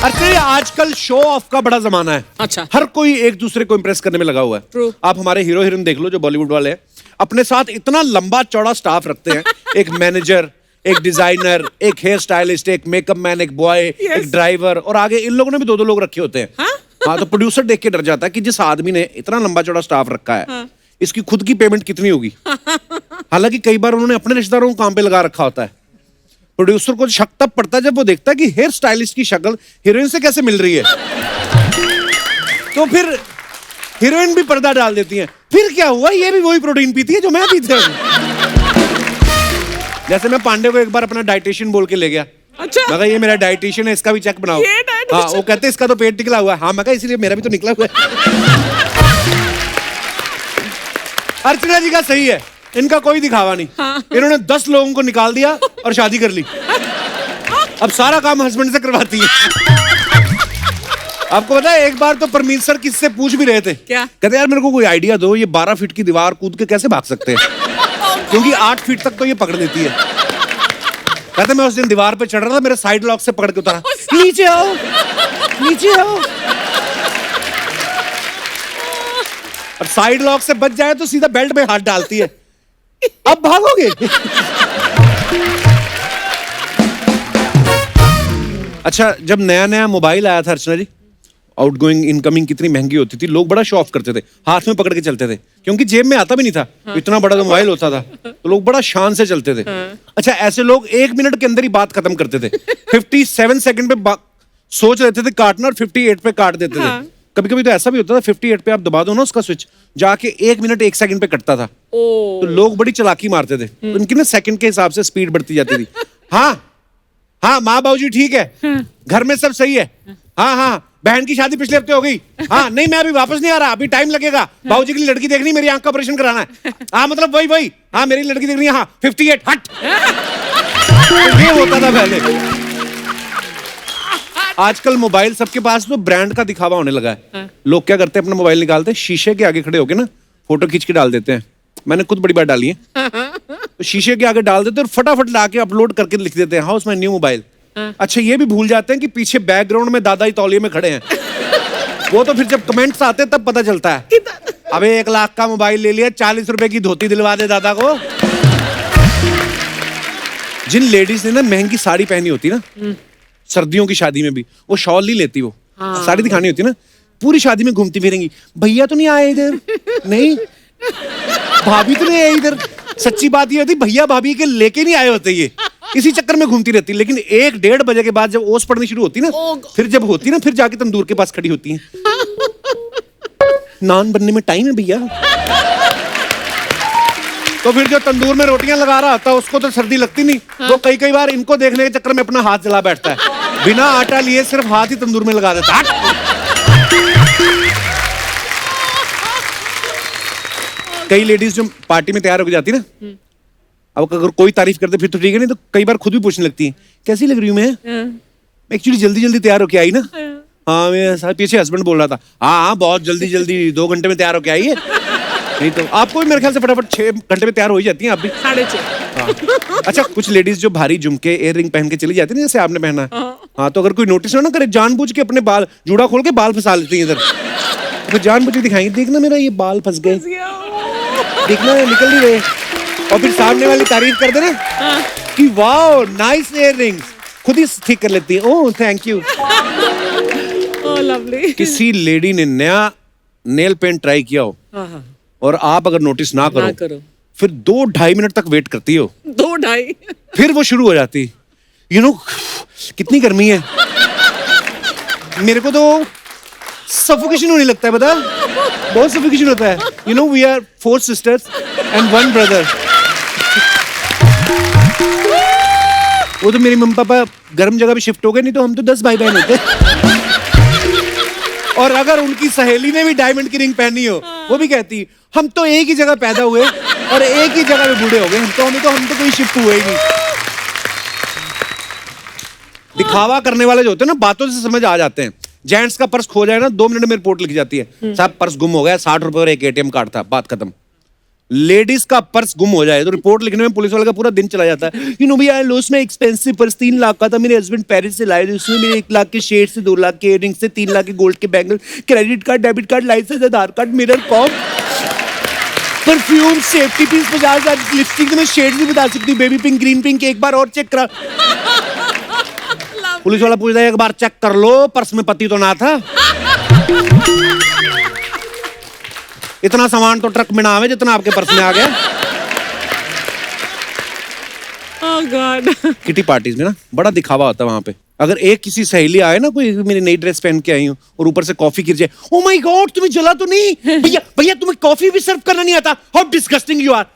अर्चना जी, आजकल show off का बड़ा जमाना है। अच्छा। हर कोई एक दूसरे को इंप्रेस करने में लगा हुआ है। True. आप हमारे हीरो हीरोइन देख लो जो बॉलीवुड वाले हैं, अपने साथ इतना लंबा चौड़ा स्टाफ रखते हैं। एक मैनेजर, एक डिजाइनर, एक हेयर स्टाइलिस्ट, एक मेकअप मैन, एक बॉय, एक ड्राइवर, और आगे इन लोगों ने भी दो लोग रखे होते हैं। हाँ, तो प्रोड्यूसर देख के डर जाता है कि जिस आदमी ने इतना लंबा चौड़ा स्टाफ रखा है, इसकी खुद की पेमेंट कितनी होगी। हालांकि कई बार उन्होंने अपने रिश्तेदारों को काम पे लगा रखा होता है। प्रोड्यूसर को शक तब पड़ता है जब वो देखता है कि हेयर स्टाइलिस्ट की शक्ल हीरोइन से कैसे मिल रही है। तो फिर हीरोइन भी पर्दा डाल देती है। फिर क्या हुआ, ये भी वही प्रोटीन पीती है जो मैं पीता हूं। जैसे मैं पांडे को एक बार अपना डाइटिशियन बोल के ले गया। अच्छा। मैं कहा ये मेरा डाइटिशियन है, इसका भी चेक बनाओ। ये dietitian? हाँ, वो कहते हैं इसका तो पेट निकला हुआ है। हाँ, मैं कहा इसलिए मेरा भी तो निकला हुआ है। अर्चना जी का सही है, इनका कोई दिखावा नहीं। इन्होंने 10 लोगों को निकाल दिया और शादी कर ली। अब सारा काम हस्बैंड से करवाती है। आपको पता है, एक बार तो परमीत सर किससे पूछ भी रहे थे, क्या? कहते यार मेरे को कोई आइडिया दो, ये 12 फीट की दीवार कूद के कैसे भाग सकते हैं, क्योंकि 8 फीट तक तो ये पकड़ लेती है। कहते मैं उस दिन दीवार पे चढ़ रहा था, मेरे साइड लॉक से पकड़ के उतारा, नीचे आओ, नीचे आओ। अब साइड लॉक से बच जाए तो सीधा बेल्ट में हाथ डालती है। अब भागोगे? अच्छा, जब नया नया मोबाइल आया था अर्चना जी, आउटगोइंग इनकमिंग कितनी महंगी होती थी, लोग बड़ा शो ऑफ करते थे, हाथ में पकड़ के चलते थे, क्योंकि जेब में आता भी नहीं था। इतना बड़ा तो मोबाइल होता था, तो लोग बड़ा शान से चलते थे। अच्छा, ऐसे लोग 1 मिनट के अंदर ही बात खत्म करते थे। 57 सेकंड पे सोच रहे थे काटना और 58 पे काट देते थे। कभी कभी तो ऐसा भी होता था 58 पे आप दबा दो ना उसका स्विच, जाके 1 मिनट 1 सेकंड पे कटता था। तो लोग बड़ी चालाकी मारते थे, उनकी ना सेकंड के हिसाब से स्पीड बढ़ती जाती थी। हाँ हाँ, माँ बाबूजी ठीक है, घर में सब सही है। हाँ हाँ, बहन की शादी पिछले हफ्ते हो गई। हाँ नहीं, मैं अभी वापस नहीं आ रहा, अभी टाइम लगेगा, बाबूजी की लड़की देखनी, मेरी आंख का ऑपरेशन कराना है। हाँ मतलब वही, हाँ मेरी लड़की देखनी है, हाँ 58 हट। ये होता था पहले। आजकल मोबाइल सबके पास तो ब्रांड का दिखावा होने लगा है। लोग क्या करते हैं, अपना मोबाइल निकालते हैं, शीशे के आगे खड़े होके ना फोटो खींच के डाल देते हैं। मैंने खुद बड़ी बार डाली है। तो शीशे के आगे डाल देते हैं और फटाफट लाके अपलोड करके लिख देते हैं, हाउस माय न्यू मोबाइल। अच्छा, ये भी भूल जाते हैं कि पीछे बैकग्राउंड में दादा ही तौलिए में खड़े हैं। वो तो फिर जब कमेंट्स आते हैं तब पता चलता है, अबे 1 लाख का मोबाइल ले लिया, 40 रुपए की धोती दिलवा दे दादा को। जिन लेडीज ने ना महंगी साड़ी पहनी होती ना, सर्दियों की शादी में भी, वो शॉल नहीं लेती, वो साड़ी दिखानी होती ना, पूरी शादी में घूमती फिरेंगी, भैया तो नहीं आए इधर, नहीं भाभी तो नहीं आए इधर। सच्ची बात ये होती, भैया भाभी के लेके नहीं आए होते, ये इसी चक्कर में घूमती रहती। लेकिन 1-1:30 बजे के बाद जब ओस पड़नी शुरू होती ना, फिर जब होती ना, फिर जाके तंदूर के पास खड़ी होती हैं। नान बनने में टाइम है भैया। तो फिर जो तंदूर में रोटियां लगा रहा होता है, उसको तो सर्दी लगती नहीं। वो कई बार इनको देखने के चक्कर में अपना हाथ जला बैठता है, बिना आटा लिए सिर्फ हाथ ही तंदूर में लगा देता है। कई लेडीज जो पार्टी में तैयार होकर जाती ना, अब अगर कोई तारीफ करते फिर तो ठीक है, नहीं तो कई बार खुद भी पूछने लगती है, कैसी लग रही हूँ मैं? एक्चुअली जल्दी तैयार होके आई ना। हाँ, मेरे पीछे हस्बैंड बोल रहा था, हाँ बहुत जल्दी 2 घंटे में तैयार होके आई है। नहीं तो आपको भी मेरे ख्याल से फटाफट 6 घंटे में तैयार हो ही जाती हैं आप भी। 6:30। अच्छा, कुछ लेडीज जो भारी झुमके इयर रिंग पहन के चली जाती है, जैसे आपने पहना। हाँ, तो अगर कोई नोटिस ना करे, जानबूझ के अपने बाल जूड़ा खोल के बाल फंसा लेती है इधर, तो जानबूझ के दिखाएंगे, देखना मेरा ये बाल फंस गए, देखना निकल नहीं रहे। और फिर सामने वाली तारीफ कर देना कि वाओ नाइस इयर रिंग्स, खुद ही ठीक कर लेती है, oh thank you. Oh lovely. किसी लेडी ने नया नेल पेंट ट्राई किया हो और आप अगर नोटिस ना करो, फिर 2-2.5 मिनट तक वेट करती हो, 2-2.5, फिर वो शुरू हो जाती, कितनी गर्मी है। मेरे को तो सफोकेशन होने लगता है, बता, बहुत सफोकेशन होता है। We are 4 sisters and 1 brother। वो तो मेरी मम्मी पापा गर्म जगह पे शिफ्ट हो गए, नहीं तो हम तो 10 भाई बहन होते। और अगर उनकी सहेली ने भी डायमंड की रिंग पहनी हो, वो भी कहती, हम तो एक ही जगह पैदा हुए और एक ही जगह पे बूढ़े हो गए, हम तो कोई शिफ्ट हुए ही नहीं। दिखावा करने वाले जो होते हैं ना, बातों से समझ आ जाते हैं। जेंट्स का पर्स खो जाए ना, 2 मिनट में रिपोर्ट लिखी जाती है, साहब पर्स गुम हो गया, 60 रुपए और एक ATM कार्ड था, बात खत्म। लेडीज का पर्स गुम हो जाए तो रिपोर्ट लिखने में पुलिस वाले का पूरा दिन चला जाता है। यू नो भैया, I lost my expensive purse, 3 lakh का था, मेरे हस्बैंड पेरिस से लाए थे, उसमें मेरे 1 लाख के शेयर से 2 लाख के इयररिंग से 3 लाख के गोल्ड के bangle, credit card, debit card, licence, Aadhaar card, mirror, comb, perfume, safety pin, 50,000 lipstick, मैं शेड भी बता सकती हूँ, बेबी पिंक, ग्रीन पिंक, एक बार और चेक करा। पुलिस वाला पूछता है, एक बार चेक कर लो, पर्स में पति तो ना था। इतना सामान तो ट्रक में ना आवे जितना आपके पर्स में आ गया। Oh God. किटी पार्टीज में ना बड़ा दिखावा होता है वहां पे। अगर एक किसी सहेली आए ना, कोई मेरी नई ड्रेस पहन के आई हूँ और ऊपर से कॉफी गिर जाए, ओ माय गॉड तुम्हें जला तो नहीं? भैया भैया तुम्हें कॉफी भी सर्व करना नहीं आता, हाउ डिस्गस्टिंग यू आर।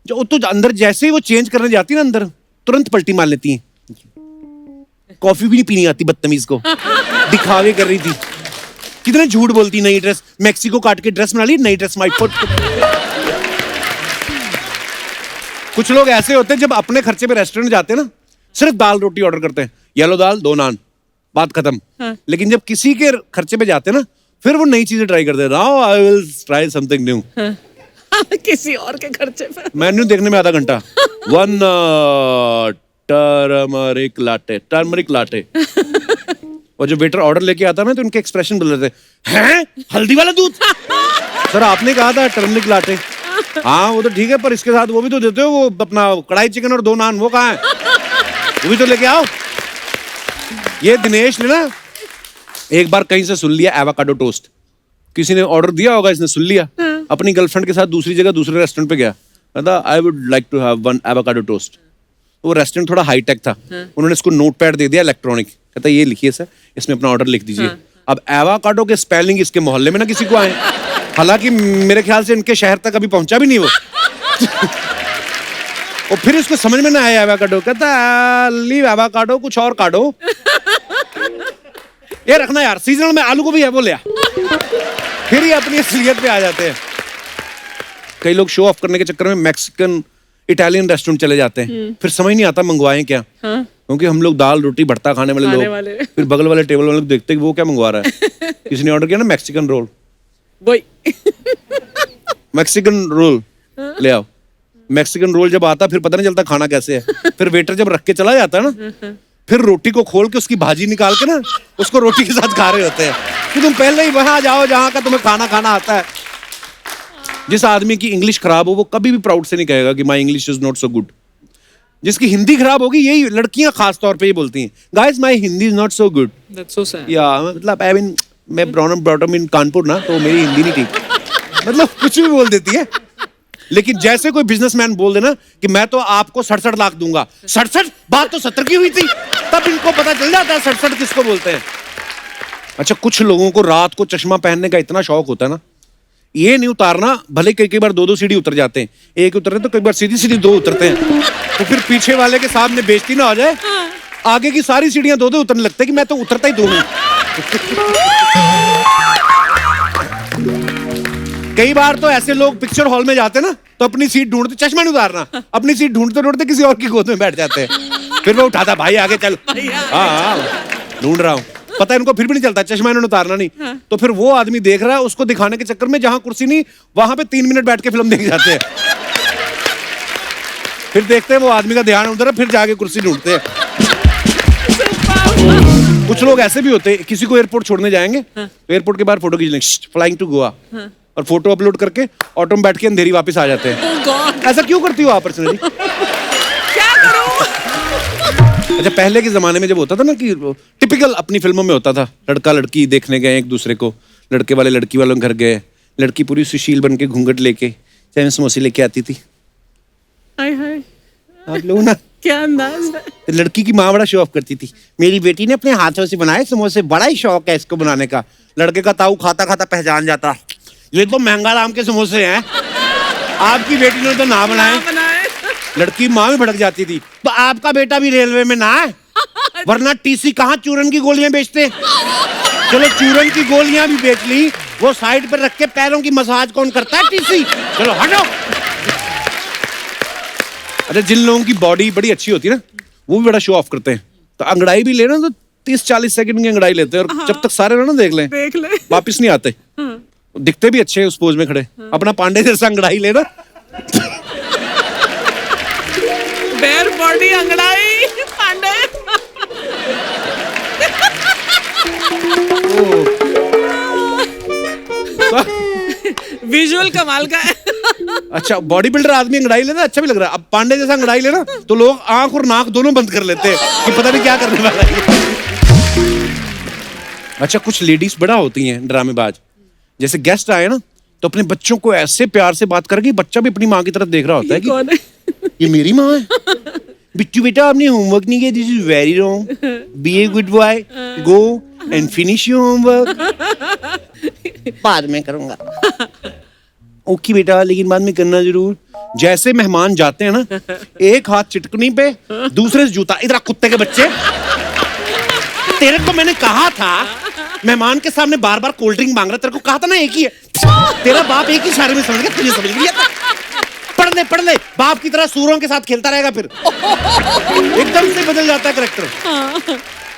जो तो अंदर जैसे ही वो चेंज करने जाती है ना, अंदर तुरंत पलटी मार लेती है। कॉफी भी नहीं पीनी आती बदतमीज को, दिखावे कर रही थी। कितने झूठ बोलती, नई ड्रेस, मैक्सिको काट के ड्रेस बना ली, नई ड्रेस माई फुट। कुछ लोग ऐसे होते हैं जब अपने खर्चे पे रेस्टोरेंट जाते हैं ना, सिर्फ दाल रोटी ऑर्डर करते हैं, येलो दाल 2 नान, बात खत्म। हाँ। लेकिन जब किसी के खर्चे पे जाते हैं ना, फिर वो नई चीजें ट्राई करते हैं। Now I will try something new. किसी और के खर्चे पर। मेन्यू देखने में आधा घंटा। 1 टर्मरिक लाटे। और जो वेटर ऑर्डर लेके आता ना, तो उनके एक्सप्रेशन बदल रहे थे। हैं हल्दी वाला दूध? सर आपने कहा था टर्मरिक लाटे। हाँ वो तो ठीक है, पर इसके साथ वो भी तो देते हो, वो अपना कढ़ाई चिकन और 2 नान, वो कहाँ है? वो भी तो लेके आओ। ये दिनेश ने ना एक बार कहीं से सुन लिया एवोकाडो टोस्ट, किसी ने ऑर्डर दिया होगा, इसने सुन लिया, अपनी गर्लफ्रेंड के साथ दूसरी जगह दूसरे रेस्टोरेंट पे गया, कहता I would like to have 1 avocado toast. वो रेस्टोरेंट थोड़ा हाईटेक था, उन्होंने इसको नोटपैड दे दिया इलेक्ट्रॉनिक, कहता ये लिखिए सर, इसमें अपना ऑर्डर लिख दीजिए। अब एवोकाडो के स्पेलिंग इसके मोहल्ले में ना किसी को आए, हालांकि मेरे ख्याल से इनके शहर तक अभी पहुंचा भी नहीं वो। और फिर इसको समझ में ना आया एवोकाडो, कहता लीव एवोकाडो, कुछ और काटो। ये रखना यार, सीजनल में आलू को भी है वो ले आ। फिर ये अपनी असलियत पे आ जाते हैं। कई लोग शो ऑफ करने के चक्कर में मैक्सिकन इटालियन रेस्टोरेंट चले जाते हैं, फिर समझ नहीं आता मंगवाएं क्या। हाँ? क्योंकि हम लोग दाल रोटी भरता खाने वाले लोग, फिर बगल वाले टेबल वाले लोग देखते हैं कि वो क्या मंगवा रहा है। किसी ने ऑर्डर किया ना मैक्सिकन रोल, वही मैक्सिकन रोल ले आओ। मैक्सिकन रोल जब आता फिर पता नहीं चलता खाना कैसे है। फिर वेटर जब रख के चला जाता है ना, फिर रोटी को खोल के उसकी भाजी निकाल के ना उसको रोटी के साथ खा रहे होते हैं कि तुम पहले ही वहां जाओ जहां का तुम्हें खाना खाना आता है। जिस आदमी की इंग्लिश खराब हो वो कभी भी प्राउड से नहीं कहेगा कि my English is not so good. जिसकी हिंदी खराब होगी, यही लड़कियां खास तौर पे ये बोलती हैं, guys my Hindi is not so good. That's so sad. या मतलब आई मीन मैं ब्रॉट अप इन कानपुर ना, तो मेरी हिंदी नहीं ठीक। मतलब कुछ भी बोल देती है। लेकिन जैसे कोई बिजनेसमैन बोल देना कि मैं तो आपको 67 लाख दूंगा, 67 बात तो 70 की हुई थी, तब इनको पता चल जाता है 67 किसको बोलते हैं। अच्छा, कुछ लोगों को रात को चश्मा पहनने का इतना शौक होता है ना, ये नहीं उतारना, भले कई बार 2-2 सीढ़ी उतर जाते हैं, एक उतरते तो कई बार सीधी 2 उतरते हैं, तो फिर पीछे वाले के सामने बेइज्जती ना हो जाए, आगे की सारी सीढ़ियां 2-2 उतरने लगते हैं कि मैं तो उतरता ही 2 हूं। कई बार तो ऐसे लोग पिक्चर हॉल में जाते ना, तो अपनी सीट ढूंढते, चश्मा नहीं उतारना, अपनी सीट ढूंढते ढूंढते किसी और की गोद में बैठ जाते हैं। फिर वो उठाता, भाई आगे चल, हाँ ढूंढ रहा हूँ, पता है इनको फिर भी नहीं चलता, चश्मा इन्होंने उतारना नहीं। तो फिर वो आदमी देख रहा है, उसको दिखाने के चक्कर में जहां कुर्सी नहीं वहां पे 3 मिनट बैठ के फिल्म देख जाते हैं। फिर देखते हैं वो आदमी का ध्यान उधर है, फिर जाके कुर्सी ढूंढते हैं। कुछ लोग ऐसे भी होते हैं, किसी को एयरपोर्ट छोड़ने जाएंगे, तो एयरपोर्ट के बाहर फोटो खींच लेंगे, फ्लाइंग टू गोवा, और फोटो अपलोड करके ऑटो में बैठ के अंधेरी वापस आ जाते हैं। Oh God. ऐसा क्यों करती हो आप पर्सनली? क्या करूं? अच्छा, पहले के जमाने में जब होता था ना कि टिपिकल अपनी फिल्मों में होता था, लड़का लड़की देखने गए एक दूसरे को, लड़के वाले लड़की वालों के घर गए, लड़की पूरी सुशील बन के घूंघट लेके चाय समोसे लेके आती थी। हाय हाय, आप लोग ना, क्या अंदाज है। तो लड़की की माँ बड़ा शो ऑफ करती थी, मेरी बेटी ने अपने हाथों से बनाए समोसे, बड़ा ही शौक है इसको बनाने का। लड़के का ताऊ खाता खाता पहचान जाता, ये तो महंगा राम के समोसे हैं, आपकी बेटी ने तो ना बनाए। लड़की माँ में भड़क जाती थी, तो आपका बेटा भी रेलवे में ना है, वरना टीसी कहाँ चूरन की गोलियां बेचते। चलो चूरन की गोलियां भी बेच ली, वो साइड पर रख के पैरों की मसाज कौन करता है? टीसी। चलो हटो। अच्छा, जिन लोगों की बॉडी बड़ी अच्छी होती है ना, वो भी बड़ा शो ऑफ करते हैं। तो अंगड़ाई भी लेना तो 30-40 सेकंड की अंगड़ाई लेते हैं, और जब तक सारे ना देख लें, वापिस नहीं आते। दिखते भी अच्छे उस पोज में खड़े, अपना पांडे जैसा अंगड़ाई लेना बेर बॉडी अंगड़ाई पांडे। विजुअल कमाल का है। अच्छा, बॉडी बिल्डर आदमी अंगड़ाई लेना अच्छा भी लग रहा है। अब पांडे जैसा अंगड़ाई लेना तो लोग आंख और नाक दोनों बंद कर लेते हैं कि पता नहीं क्या करने वाला है। अच्छा, कुछ लेडीज बड़ा होती हैं ड्रामेबाज, जैसे गेस्ट आए ना तो अपने बच्चों को ऐसे प्यार से बात करके बच्चा भी अपनी माँ की तरफ देख रहा होता है कि कौन है? ये मेरी माँ है। बिट्टू बेटा, आपने होमवर्क नहीं किया, this is very wrong, be a good boy, go and finish your homework, बाद में करूंगा। ओके बेटा, लेकिन बाद में करना जरूर। जैसे मेहमान जाते हैं ना, एक हाथ चिटकनी पे, दूसरे से जूता। इधर कुत्ते के बच्चे, तेरे को मैंने कहा था मेहमान के सामने बार बार कोल्ड ड्रिंक मांग रहा, तेरे को कहा था ना एक ही है। तेरा बाप एक ही इशारे में समझ गया, तुझे समझ लिया था। पढ़ ले, बाप की तरह सूरों के साथ खेलता रहेगा, फिर एकदम से बदल जाता है करेक्टर।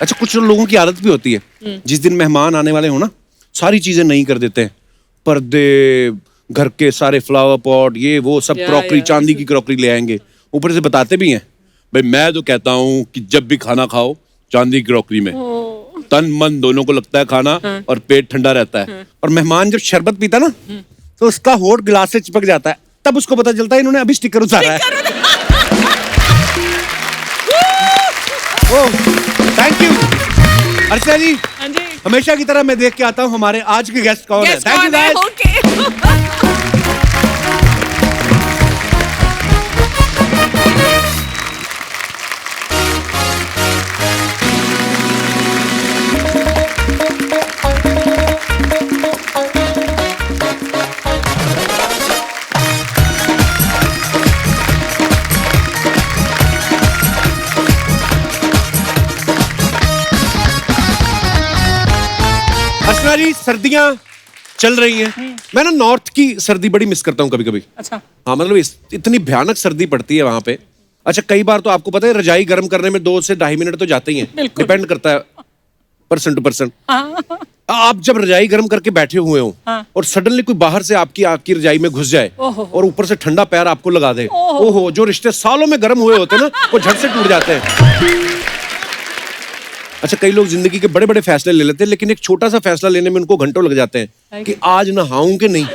अच्छा, कुछ लोगों की आदत भी होती है, जिस दिन मेहमान आने वाले हो ना, सारी चीजें नहीं कर देते हैं। पर्दे, घर के सारे फ्लावर पॉट, ये वो सब क्रॉकरी, चांदी की क्रॉकरी ले आएंगे। ऊपर से बताते भी हैं, भाई मैं तो कहता हूँ कि जब भी खाना खाओ चांदी की क्रॉकरी में, तन मन दोनों को लगता है खाना और पेट ठंडा रहता है। और मेहमान जब शरबत पीता ना तो उसका होठ गिलास से चिपक जाता है, तब उसको पता चलता है इन्होंने अभी स्टिकर उतारा है। ओह, थैंक यू अर्चना जी। हमेशा की तरह मैं देख के आता हूँ हमारे आज के गेस्ट कौन है। Thank you guys. Archana ji, सर्दियां चल रही हैं। मैं ना नॉर्थ की सर्दी बड़ी मिस करता हूँ कभी कभी। अच्छा। हाँ, मतलब इतनी भयानक सर्दी पड़ती है वहां पे। अच्छा, कई बार तो आपको पता है रजाई गर्म करने में 2 से 2.5 मिनट तो जाते ही हैं। डिपेंड करता है पर्सन टू पर्सन। आप जब रजाई गर्म करके बैठे हुए हो और सडनली कोई बाहर से आपकी रजाई में घुस जाए और ऊपर से ठंडा पैर आपको लगा दे, ओहो, जो रिश्ते सालों में गर्म हुए होते हैं ना, वो झट से टूट जाते हैं। अच्छा, कई लोग जिंदगी के बड़े बड़े फैसले ले लेते हैं, लेकिन एक छोटा सा फैसला लेने में उनको घंटों लग जाते हैं कि आज नहाऊं कि नहीं।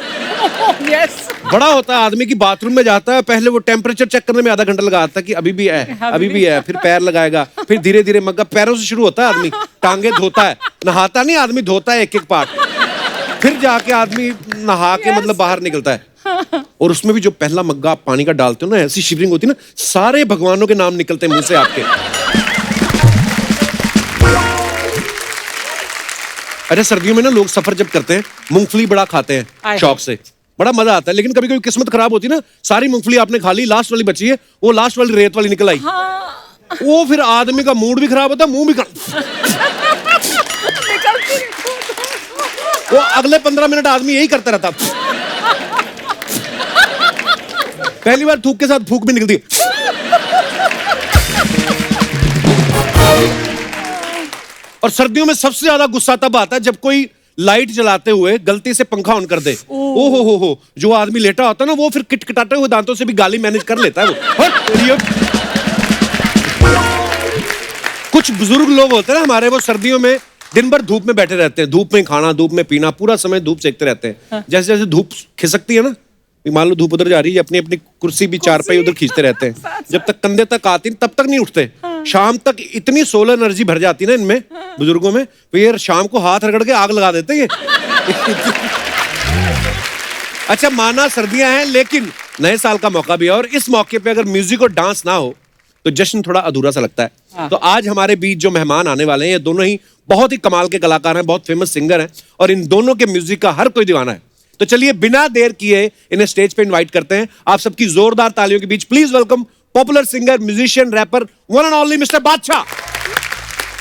बड़ा होता है आदमी की, बाथरूम में जाता है, पहले वो टेम्परेचर चेक करने में आधा घंटा लगाता है कि अभी भी है, अभी भी है, फिर पैर लगाएगा, फिर धीरे धीरे मग्गा, पैरों से शुरू होता है आदमी, टांगे धोता है, नहाता नहीं आदमी, धोता है एक एक पार्ट, फिर जाके आदमी नहा के मतलब बाहर निकलता है। और उसमें भी जो पहला मग्गा आप पानी का डालते हो ना, ऐसी शिवरिंग होती है ना, सारे भगवानों के नाम निकलते हैं मुंह से आपके। अच्छा, सर्दियों में ना लोग सफर जब करते हैं, मूंगफली बड़ा खाते हैं शौक से, बड़ा मजा आता है। लेकिन कभी कभी किस्मत खराब होती है ना, सारी मूंगफली आपने खा ली, लास्ट वाली बची है, वो लास्ट वाली रेत वाली निकल आई। वो फिर आदमी का मूड भी खराब होता है, मुंह भी वो अगले 15 मिनट आदमी यही करता रहता। पहली बार थूक के साथ फूक भी निकलती। और सर्दियों में सबसे ज्यादा गुस्सा तब आता है जब कोई लाइट जलाते हुए गलती से पंखा ऑन कर दे। ओ हो, जो आदमी लेटा होता है ना, वो फिर किटकिटाते हुए दांतों से भी गाली मैनेज कर लेता है वो। कुछ बुजुर्ग लोग होते हैं ना हमारे, वो सर्दियों में दिन भर धूप में बैठे रहते हैं, धूप में खाना, धूप में पीना, पूरा समय धूप सेकते रहते हैं। जैसे जैसे धूप खिसकती है ना, मान लो धूप उधर जा रही है, अपनी अपनी कुर्सी भी चारपाई उधर खींचते रहते हैं। जब तक कंधे तक आती तब तक नहीं उठते। शाम तक इतनी सोलर एनर्जी भर जाती है ना इनमें, बुजुर्गों में, फिर शाम को हाथ रगड़ के आग लगा देते हैं। अच्छा, माना सर्दियां हैं, लेकिन नए साल का मौका भी है, और इस मौके पे अगर म्यूजिक और डांस ना हो तो जश्न थोड़ा अधूरा सा लगता है। तो आज हमारे बीच जो मेहमान आने वाले हैं, ये दोनों ही बहुत ही कमाल के कलाकार हैं, बहुत फेमस सिंगर हैं, और इन दोनों के म्यूजिक का हर कोई दीवाना है। तो चलिए बिना देर किए इन्हें स्टेज पे इनवाइट करते हैं। आप सबकी जोरदार तालियों के बीच please welcome popular singer, musician, rapper, one and only mister Badshah.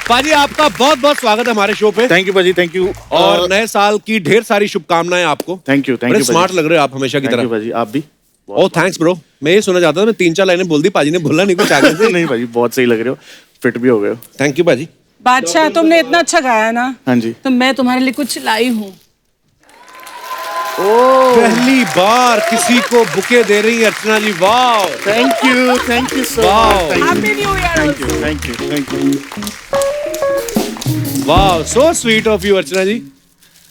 पाजी, आपका बहुत बहुत स्वागत है हमारे शो पे। थैंक यू पाजी, थैंक यू। और नए साल की ढेर सारी शुभकामनाएं आपको। Thank you, thank you. Smart लग रहे हो आप हमेशा की तरह। पाजी, आप भी। ओह थैंक्स ब्रो। मैं ये सुना चाहता था, मैं 3-4 लाइनें बोल दी, पाजी ने बोलना नहीं कुछ आगे से। नहीं पाजी, बहुत सही लग रहे हो, फिट भी हो गए हो। थैंक यू पाजी। बादशाह, तुमने इतना अच्छा गाया ना। हाँ जी। तो मैं तुम्हारे लिए कुछ लाई हूँ। पहली बार किसी को बुके दे रही है अर्चना जी, वाह। Thank you so Wow. Much, happy new year. Thank you. वाह, सो स्वीट ऑफ यू अर्चना जी।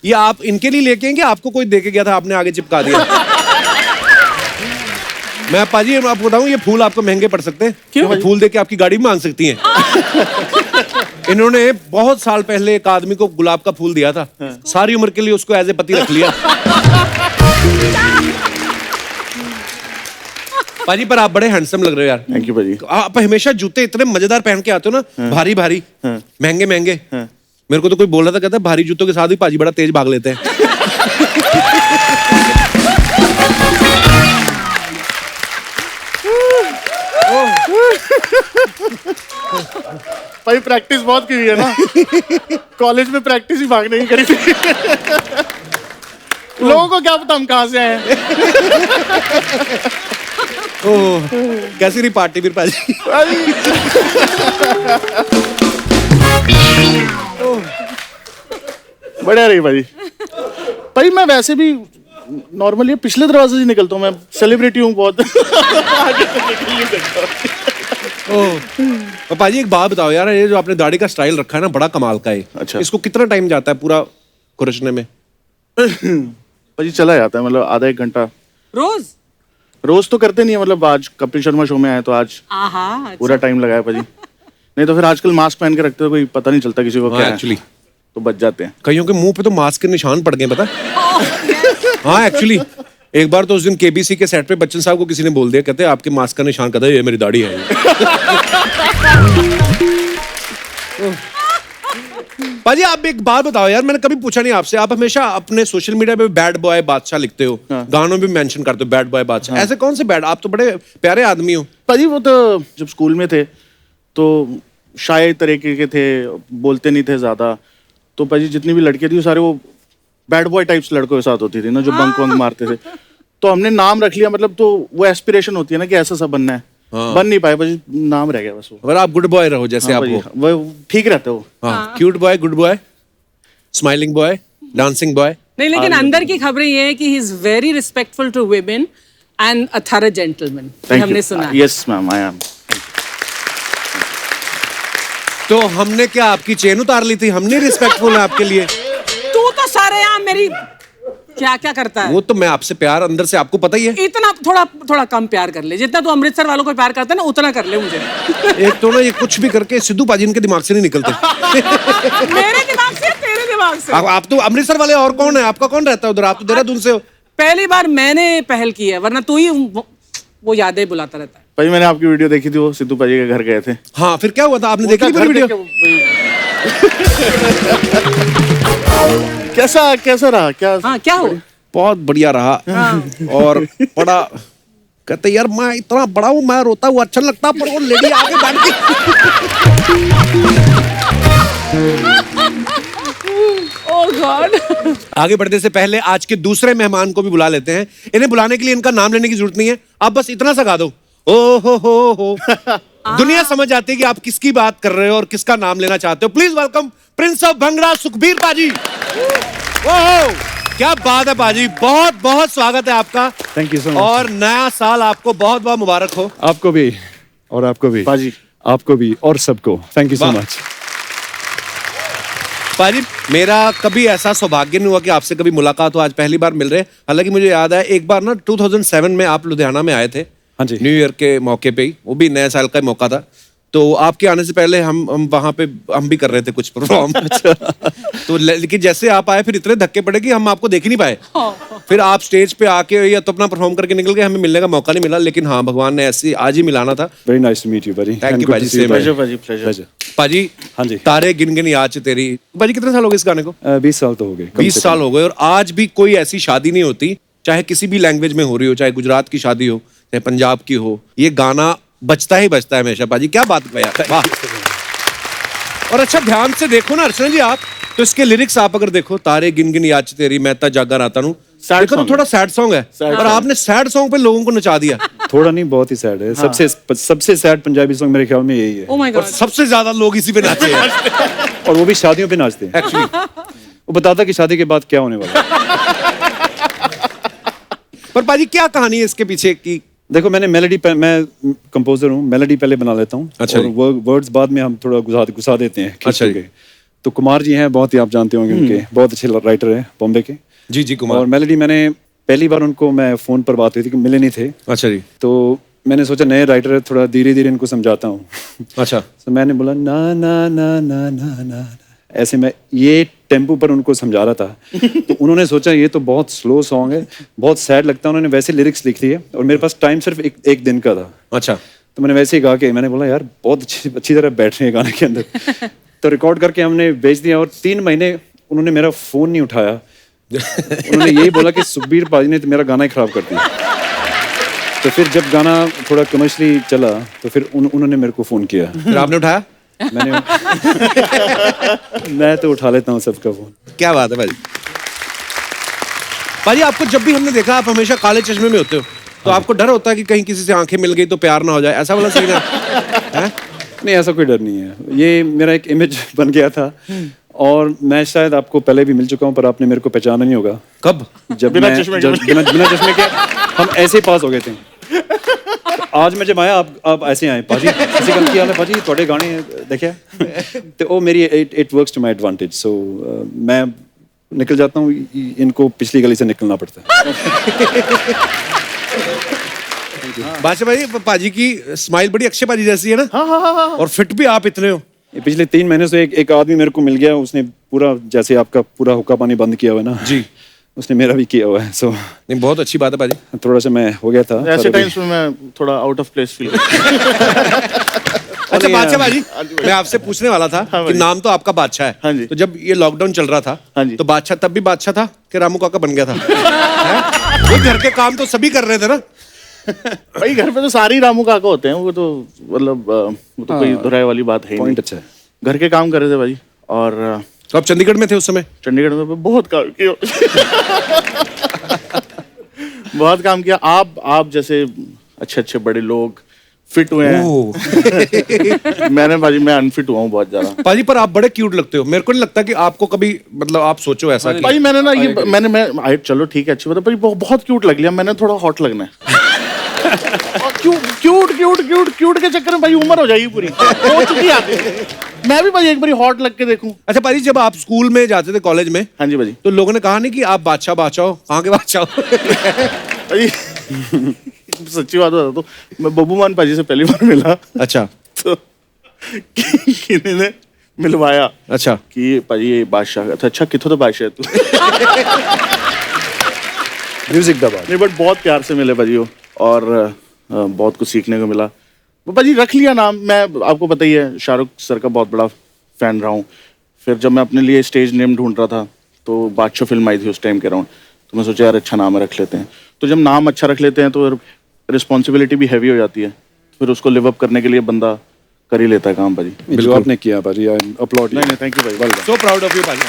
ये आप इनके लिए लेके आएंगे, आपको कोई दे के गया था, आपने आगे चिपका दिया। मैं पाजी आपको बताऊं, ये फूल आपको महंगे पड़ सकते हैं। क्यों? ये फूल दे के आपकी गाड़ी भी मांग सकती हैं। इन्होंने बहुत साल पहले एक आदमी को गुलाब का फूल दिया था, सारी उम्र के लिए उसको एज ए पति रख लिया। पाजी पर आप बड़े हैंडसम लग रहे हो यार। थैंक यू भाजी। आप हमेशा जूते इतने मजेदार पहन के आते हो ना, भारी भारी, महंगे महंगे। मेरे को तो कोई बोल रहा था, कहता है भारी जूतों के साथ भी पाजी बड़ा तेज भाग लेते हैं। भाई प्रैक्टिस बहुत की हुई है ना, कॉलेज में प्रैक्टिस ही भागने की करी थी। लोगों को क्या पता हम कहाँ से आए हैं। ओह, कैसी रही पार्टी फिर पाजी? बढ़िया रही भाई। भाई मैं वैसे भी नॉर्मली पिछले दरवाजे से निकलता हूँ, मैं सेलिब्रिटी हूँ बहुत। आगे से निकल नहीं सकता। ओह, पाजी एक बात बताओ यार, ये जो आपने दाढ़ी का स्टाइल रखा है ना, बड़ा कमाल का है। अच्छा। इसको कितना टाइम जाता है पूरा खुरचने में? भाई चला जाता है, मतलब आधा एक घंटा। रोज? रोज तो करते नहीं है, मतलब आज कपिल शर्मा शो में आए तो आज आहा, पूरा टाइम लगाया भाजी। नहीं तो फिर आजकल मास्क पहन के रखते हो, कोई पता नहीं चलता किसी को क्या है, एक्चुअली तो बच जाते हैं। कईयों के मुंह पे तो मास्क के निशान पड़ गए, पता? हाँ एक्चुअली, एक बार तो उस दिन केबीसी के सेट पे बच्चन साहब को किसी ने बोल दिया, कहते आपके मास्क का निशान, कहता है ये मेरी दाढ़ी है। पाजी आप एक बात बताओ यार, मैंने कभी पूछा नहीं आपसे, आप हमेशा अपने सोशल मीडिया पे बैड बॉय बादशाह लिखते हो, गानों में मेंशन करते हो बैड बॉय बादशाह। ऐसे कौन से बैड? आप तो बड़े प्यारे आदमी हो। भाजी वो तो जब स्कूल में थे तो शाय तरीके के थे, बोलते नहीं थे ज्यादा, तो भाजी जितनी भी लड़कियां थी वो सारे वो बैड बॉय टाइप्स लड़कों के साथ होती थी ना, जो बंक वंक मारते थे। तो हमने नाम रख लिया, मतलब तो वो एस्पिरेशन होती है ना कि ऐसा सब बनना है। बन नहीं पाए भाजी, नाम रह गया बस वो। अगर आप गुड बॉय रहो जैसे आप हो, वो ठीक रहता है वो। हाँ, cute boy, good boy, smiling boy, dancing boy. नहीं, लेकिन अंदर की खबरें ये है कि he is very respectful to women and a thorough gentleman, हमने सुना। Yes ma'am, I am. तो हमने क्या आपकी चेन उतार ली थी? हमने रिस्पेक्टफुल है आपके लिए। तू तो सारे यहाँ मेरी क्या क्या करता है? वो तो मैं आपसे प्यार अंदर से, आपको पता ही है। इतना थोड़ा थोड़ा कम प्यार कर ले, जितना तू अमृतसर वालों को प्यार करता है ना, उतना कर ले मुझे। एक तो ना ये कुछ भी करके सिद्धू पाजी इनके दिमाग से नहीं निकलते। मेरे दिमाग से, तेरे दिमाग से। आप तो अमृतसर वाले, और कौन है आपका? कौन रहता है उधर? आप तो देहरादून से हो। पहली बार मैंने पहल की है, वरना तू ही वो यादें बुलाता रहता है। भाई मैंने आपकी वीडियो देखी थी, वो सिद्धू पाजी के घर गए थे। हाँ, फिर क्या हुआ था? आपने देखी पूरी वीडियो? कैसा रहा? क्या? हाँ, क्या हो? बहुत बढ़िया रहा। और बड़ा कहते यार मैं इतना बड़ा हूँ, मैं रोता हूँ अच्छा लगता, पर वो लेडी आगे बैठ गई। ओह गॉड। आगे बढ़ने से पहले आज के दूसरे मेहमान को भी बुला लेते हैं। इन्हें बुलाने के लिए इनका नाम लेने की जरूरत नहीं है, आप बस इतना सा गा दो, ओ हो। दुनिया समझ जाती है कि आप किसकी बात कर रहे हो और किसका नाम लेना चाहते हो। Please welcome Prince of bhangra, Sukhbir पाजी। ओहो, क्या बात है पाजी, बहुत बहुत स्वागत है आपका। Thank you so much. और नया साल आपको बहुत बहुत मुबारक हो। आपको भी, और आपको भी पाजी, आपको भी, और सबको थैंक यू सो वाह। मच। पाजी मेरा कभी ऐसा सौभाग्य नहीं हुआ कि आपसे कभी मुलाकात हो, आज पहली बार मिल रहे हैं। हालांकि मुझे याद है एक बार ना 2007 में आप लुधियाना में आए थे। हाँ जी। न्यू ईयर के मौके पे ही, वो भी नए साल का मौका था। तो आपके आने से पहले हम वहां पे हम भी कर रहे थे कुछ परफॉर्म। तो लेकिन जैसे आप आए फिर इतने धक्के पड़े कि हम आपको देख ही नहीं पाए। फिर आप स्टेज पे आके या तो अपना परफॉर्म करके निकल गए, हमें मिलने का मौका नहीं मिला। लेकिन हाँ, भगवान ने ऐसे आज ही मिलाना था। Very nice to meet you buddy। Thank you, पाजी, same प्लेजर पाजी, प्लेजर। पाजी, हाँ जी। तारे गिन गिन याद तेरी। पाजी कितने साल हो गए इस गाने को? 20 साल तो हो गए, कम 20 से साल हो गए। और आज भी कोई ऐसी शादी नहीं होती, चाहे किसी भी लैंग्वेज में हो रही हो, चाहे गुजरात की शादी हो, चाहे पंजाब की हो, ये गाना बजता ही बजता है हमेशा। पाजी क्या बात है यार, वाह। और अच्छा ध्यान से देखो ना अर्चना जी आप, तो इसके लिरिक्स आप अगर देखो, तारे गिन गिन याद तेरी, मैं ता जागा राता हूं, देखो तो थोड़ा सैड सॉन्ग है, और आपने सैड सॉन्ग पे लोगों को नचा दिया। थोड़ा नहीं, बहुत ही सैड है। सबसे सैड पंजाबी सॉन्ग मेरे ख्याल में यही है। ओह माय और गॉड। सबसे ज्यादा लोग इसी पे नाचे हैं और वो भी शादियों पे नाचते हैं। एक्चुअली। वो बताता कि शादी के बाद क्या होने वाला है। पर पाजी क्या कहानी है इसके पीछे की? देखो मैंने मैं कंपोजर हूँ, मेलोडी पहले बना लेता हूँ अच्छा और वर्ड्स बाद में हम थोड़ा घुसा देते हैं खींच अच्छा के। तो कुमार जी हैं, बहुत ही आप जानते होंगे उनके, बहुत अच्छे राइटर हैं बॉम्बे के। जी कुमार। और मेलोडी मैंने पहली बार उनको मैं फोन पर बात हुई थी कि मिले नहीं थे, अच्छा जी। तो मैंने सोचा नए राइटर है, थोड़ा धीरे धीरे इनको समझाता हूँ। अच्छा। तो मैंने बोला ना ना ना ना ना ना, ऐसे मैं ये टेम्पो पर उनको समझा रहा था। तो उन्होंने सोचा ये तो बहुत स्लो सॉन्ग है, बहुत सैड लगता है। उन्होंने वैसे लिरिक्स लिख लिए और मेरे पास टाइम सिर्फ एक दिन का था। अच्छा। तो मैंने वैसे ही गा के मैंने बोला यार बहुत अच्छी तरह बैठ रहे हैं गाने के अंदर। तो रिकॉर्ड करके हमने भेज दिया और 3 महीने उन्होंने मेरा फोन नहीं उठाया। उन्होंने यही बोला कि सुखबीर पाजी ने तो मेरा गाना ही खराब कर दिया। तो फिर जब गाना थोड़ा कमर्शियली चला तो फिर उन्होंने मेरे को फोन किया। फिर आपने उठाया? मैं तो उठा लेता हूँ सबका फोन। क्या बात है भाजी। भाजी आपको जब भी हमने देखा आप हमेशा काले चश्मे में होते हो, तो आपको डर होता है कि कहीं किसी से आंखें मिल गई तो प्यार ना हो जाए, ऐसा वाला सीन है? नहीं ऐसा कोई डर नहीं है, ये मेरा एक इमेज बन गया था और मैं शायद आपको पहले भी मिल चुका हूँ पर आपने मेरे को पहचाना नहीं होगा। कब? जब बिना चश्मे के हम ऐसे ही पास हो गए थे। आज मैं जब आया आप ऐसे आए, पाजी ऐसे गल की हाल है पाजी थोड़े गाने देखे तो वो मेरी it works to my advantage. So मैं निकल जाता हूँ, इनको पिछली गली से निकलना पड़ता है। बादशाह भाई पाजी की स्माइल बड़ी अक्षय पाजी जैसी है ना। हाँ। और फिट भी आप इतने हो। पिछले 3 महीने से एक आदमी मेरे को मिल गया, उसने पूरा जैसे आपका पूरा हुक्का पानी बंद किया हुआ है ना जी, उसने मेरा भी किया हुआ है। सो नहीं बहुत अच्छी बात है पाजी। थोड़ा सा मैं हो गया था ऐसे टाइम्स में मैं थोड़ा आउट ऑफ प्लेस फील। अच्छा बादशाह भाजी मैं आपसे पूछने वाला था कि नाम तो आपका बादशाह है। हाँ जी। तो जब ये लॉकडाउन चल रहा था हाँ जी। तो बादशाह तब भी बादशाह था कि रामू काका बन गया था? वो घर के काम तो सभी कर रहे थे ना। भाई घर पे तो सारे ही रामू काका होते हैं, वो तो मतलब वो तो कोई दुराई वाली बात है। पॉइंट अच्छा है। घर के काम कर रहे थे भाई। और तो आप चंडीगढ़ में थे उस समय? चंडीगढ़ में बहुत काम किया। बहुत काम किया। आप जैसे अच्छे बड़े लोग फिट हुए हैं। मैं अनफिट हुआ हूँ बहुत ज्यादा। पाजी पर आप बड़े क्यूट लगते हो, मेरे को नहीं लगता कि आपको कभी मतलब आप सोचो ऐसा कि भाई मैंने ना ये मैं चलो ठीक है अच्छी बात है, पर बहुत क्यूट लग लिया। मैंने थोड़ा हॉट लगना है। क्यूट के चक्कर में भाई उम्र हो जाएगी पूरी, हो चुकी है। मैं भी भाई एक बार हॉट लग के देखूं। अच्छा पाजी जब आप स्कूल में जाते थे कॉलेज में, हाँ जी भाजी, तो लोगों ने कहा नहीं कि आप बादशाह हो? कहाँ के बादशाह हो? भाई सच्ची बात बता तो मैं बब्बू मान पाजी से पहली बार मिला। अच्छा। तो किन्हीं ने मिलवाया। अच्छा कि पाजी ये बादशाह। अच्छा किथों तो बादशाह है तू? म्यूजिक दबा नहीं बट बहुत प्यार से मिले भाजी वो, और बहुत कुछ सीखने को मिला। भाजी रख लिया नाम। मैं आपको पता ही है शाहरुख सर का बहुत बड़ा फैन रहा हूँ। फिर जब मैं अपने लिए स्टेज नेम ढूंढ रहा था तो बादशाह फिल्म आई थी उस टाइम के अराउंड, तो मैं सोचा यार अच्छा नाम रख लेते हैं। तो जब नाम अच्छा रख लेते हैं तो रिस्पॉन्सिबिलिटी भी हैवी हो जाती है, फिर उसको लिव अप करने के लिए बंदा कर ही लेता है काम भाजी। जो आपने किया भाजी, आई अपलॉड। नहीं थैंक यू भाई, सो प्राउड ऑफ यू पाजी।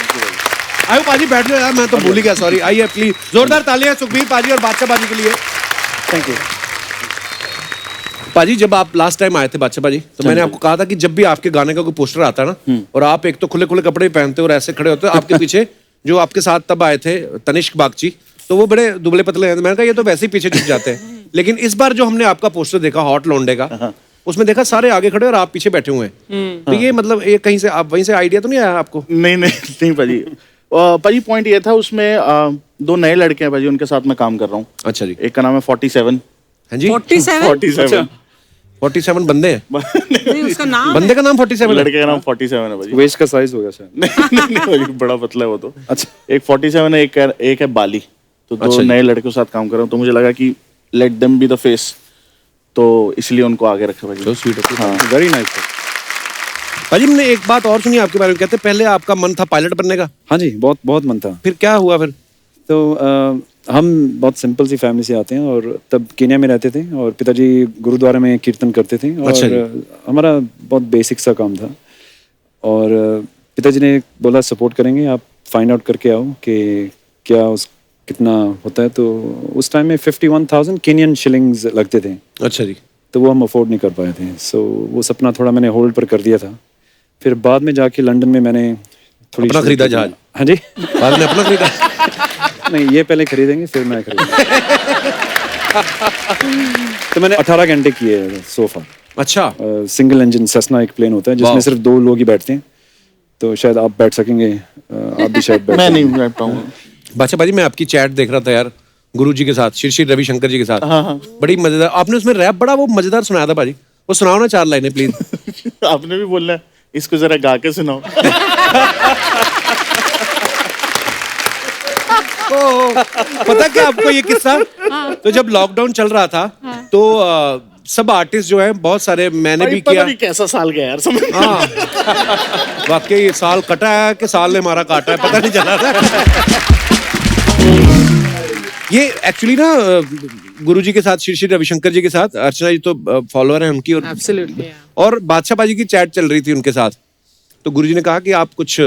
आयो पाजी बैठ जाओ यार, मैं तो भूल ही गया, सॉरी। आइए प्लीज जोरदार तालियां सुखबीर पाजी और बादशाह पाजी के लिए। थैंक यू पाजी। जब आप लास्ट टाइम आए थे बादशाह पाजी, तो मैंने आपको कहा था कि जब भी आपके गाने का कोई पोस्टर आता है ना, और आप एक तो खुले खुले कपड़े पहनते हो और ऐसे खड़े होते हो, आपके पीछे जो आपके साथ तब आए थे तनिष्क बागची, तो वो बड़े दुबले पतले हैं। मैंने कहा ये तो वैसे ही पीछे झुक जाते हैं। लेकिन इस बार जो हमने आपका पोस्टर देखा हॉट लौंडे का, उसमें देखा सारे आगे खड़े और आप पीछे बैठे हुए हैं। तो ये मतलब ये कहीं से आप वहीं से आइडिया तो नहीं आया आपको? नहीं पाजी। पाजी पॉइंट ये था उसमें 2 नए लड़के हैं भाजी, उनके साथ मैं काम कर रहा हूँ। अच्छा जी। एक का नाम है 47। हाँ जी 47? 47 बंदे हैं? नहीं उसका नाम बंदे का नाम 47? लड़के का नाम 47 है भाजी। वेस्ट का साइज हो गया सर। नहीं भाजी बड़ा पतला है वो तो। अच्छा। एक 47 है, एक है बाली। तो 2 नए लड़कों के साथ काम कर रहा हूँ, तो मुझे लगा कि let them be the face, तो इसलिए उनको आगे रखा भाजी। तो स्वीट ऑफ हाँ वेरी नाइस पाजी। मैंने एक बात और सुनी आपके बारे में, कहते पहले आपका मन था पायलट बनने का? हाँ जी, बहुत मन था। फिर क्या हुआ फिर? तो हम बहुत सिंपल सी फैमिली से आते हैं और तब केन्या में रहते थे और पिताजी गुरुद्वारा में कीर्तन करते थे और अच्छा हमारा बहुत बेसिक सा काम था। और पिताजी ने बोला सपोर्ट करेंगे, आप फाइंड आउट करके आओ कि क्या कितना होता है। तो उस टाइम में 51,000 केनियन शिलिंग्स लगते थे। अच्छा जी। तो वो हम अफोर्ड नहीं कर पाए थे। सो वो सपना थोड़ा मैंने होल्ड पर कर दिया था। फिर बाद में जाके लंदन में मैंने थोड़ी अपना खरीदा जहाज? हाँ जी। बाद में अपना खरीदा? नहीं ये पहले खरीदेंगे फिर मैं खरीदूंगा। तो मैंने 18 घंटे किए सोफा। अच्छा, सिंगल इंजन सेस्ना एक प्लेन होता है जिसमें वाह। सिर्फ 2 लोग ही बैठते हैं, तो शायद आप बैठ सकेंगे, आप भी शायद बैठ मैं सकेंगे। नहीं बैठ पाऊंगा। बादशाह भाजी मैं आपकी चैट देख रहा था यार, गुरुजी के साथ, श्री रविशंकर जी के साथ। बड़ी मजेदार, आपने उसमें रैप बड़ा वो मजेदार सुनाया था भाजी, वो सुनाओ ना 4 लाइनें प्लीज। आपने भी बोलना है, इसको जरा गा के सुनाओ। पता क्या आपको ये किस्सा, तो जब लॉकडाउन चल रहा था तो सब आर्टिस्ट जो है बहुत सारे, मैंने भी पता किया। नहीं कैसा साल गया यार, समझ नहीं। हाँ, वाकई ये साल कटा है कि साल ने हमारा काटा है, पता नहीं चला था। ये एक्चुअली ना गुरुजी के साथ, श्री रविशंकर जी के साथ, अर्चना जी तो फॉलोअर हैं उनकी, और Absolutely, yeah. और बादशाह बाजी की चैट चल रही थी उनके साथ, तो गुरुजी ने कहा कि आप कुछ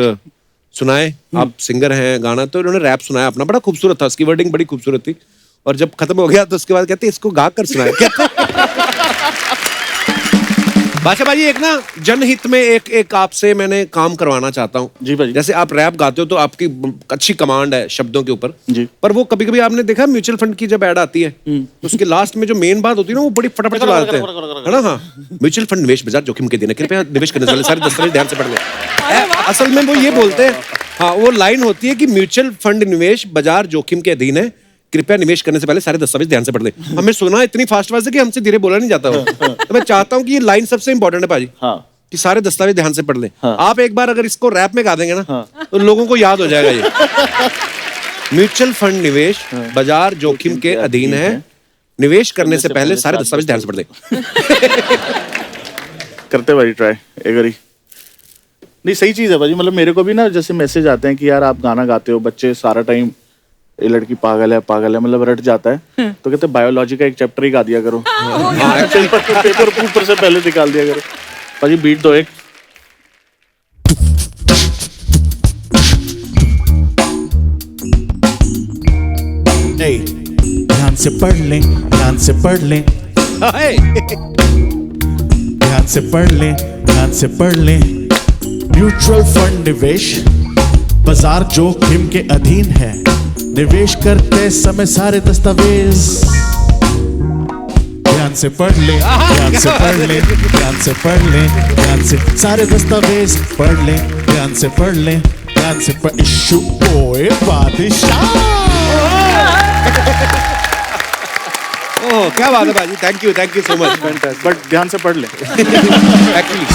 सुनाए, आप सिंगर हैं, गाना, तो उन्होंने रैप सुनाया अपना, बड़ा खूबसूरत था, उसकी वर्डिंग बड़ी खूबसूरत थी, और जब खत्म हो गया तो उसके बाद कहते इसको गा कर सुनाए। बादशाह भाजी एक ना जनहित में एक आपसे मैंने काम करवाना चाहता हूँ। जी भाजी। जैसे आप रैप गाते हो तो आपकी अच्छी कमांड है शब्दों के ऊपर, जी। पर वो कभी कभी आपने देखा म्यूचुअल फंड की जब ऐड आती है तो उसके लास्ट में जो मेन बात होती है ना वो बड़ी फटाफट चला देते हैं, है ना। हाँ, म्यूचुअल फंड निवेश बाजार जोखिम के दिन है, कृपया निवेश करने से पहले सारे दस्तावेज ध्यान से पढ़ लें। असल में वो ये बोलते हैं, हाँ वो लाइन होती है कि म्यूचुअल फंड निवेश बाजार जोखिम के अधीन है, कृपया निवेश करने से पहले सारे दस्तावेज ध्यान से पढ़ लें। हमें सुना इतनी फास्ट है कि हमसे धीरे बोला नहीं जाता वो। तो मैं चाहता हूँ कि ये लाइन सबसे इंपॉर्टेंट है भाजी, हाँ। कि सारे दस्तावेज ध्यान से पढ़ लें। हाँ। आप एक बार अगर इसको रैप में गा देंगे ना तो लोगों को याद हो जाएगा ये। म्यूचुअल फंड निवेश बाजार जोखिम के अधीन है, निवेश करने से पहले सारे दस्तावेज ध्यान से पढ़ लें। करते भाई ट्राई एक बारी। नहीं सही चीज है भाजी, मतलब मेरे को भी ना जैसे मैसेज आते हैं कि यार आप गाना गाते हो, बच्चे सारा टाइम ये लड़की पागल है मतलब रट जाता है, तो कहते बायोलॉजी का एक चैप्टर ही गा दिया करो। पेपर से पहले निकाल दिया करो। भाजी बीट दो एक। ध्यान से पढ़ लें, ध्यान से पढ़ लें, ध्यान से पढ़ लें, ध्यान से पढ़ लें। म्यूचुअल फंड निवेश बाजार जोखिम के अधीन है, निवेश करते समय सारे दस्तावेज ध्यान से पढ़ लें, ध्यान से पढ़ लें, ध्यान से पढ़ लें, ध्यान से सारे दस्तावेज पढ़ लें, ध्यान से पढ़ लें, ध्यान से पढ़। इशू ओए बादशाह। ओह क्या बात है भाजी, thank you so much. But ध्यान से पढ़ ले। एक्चुअली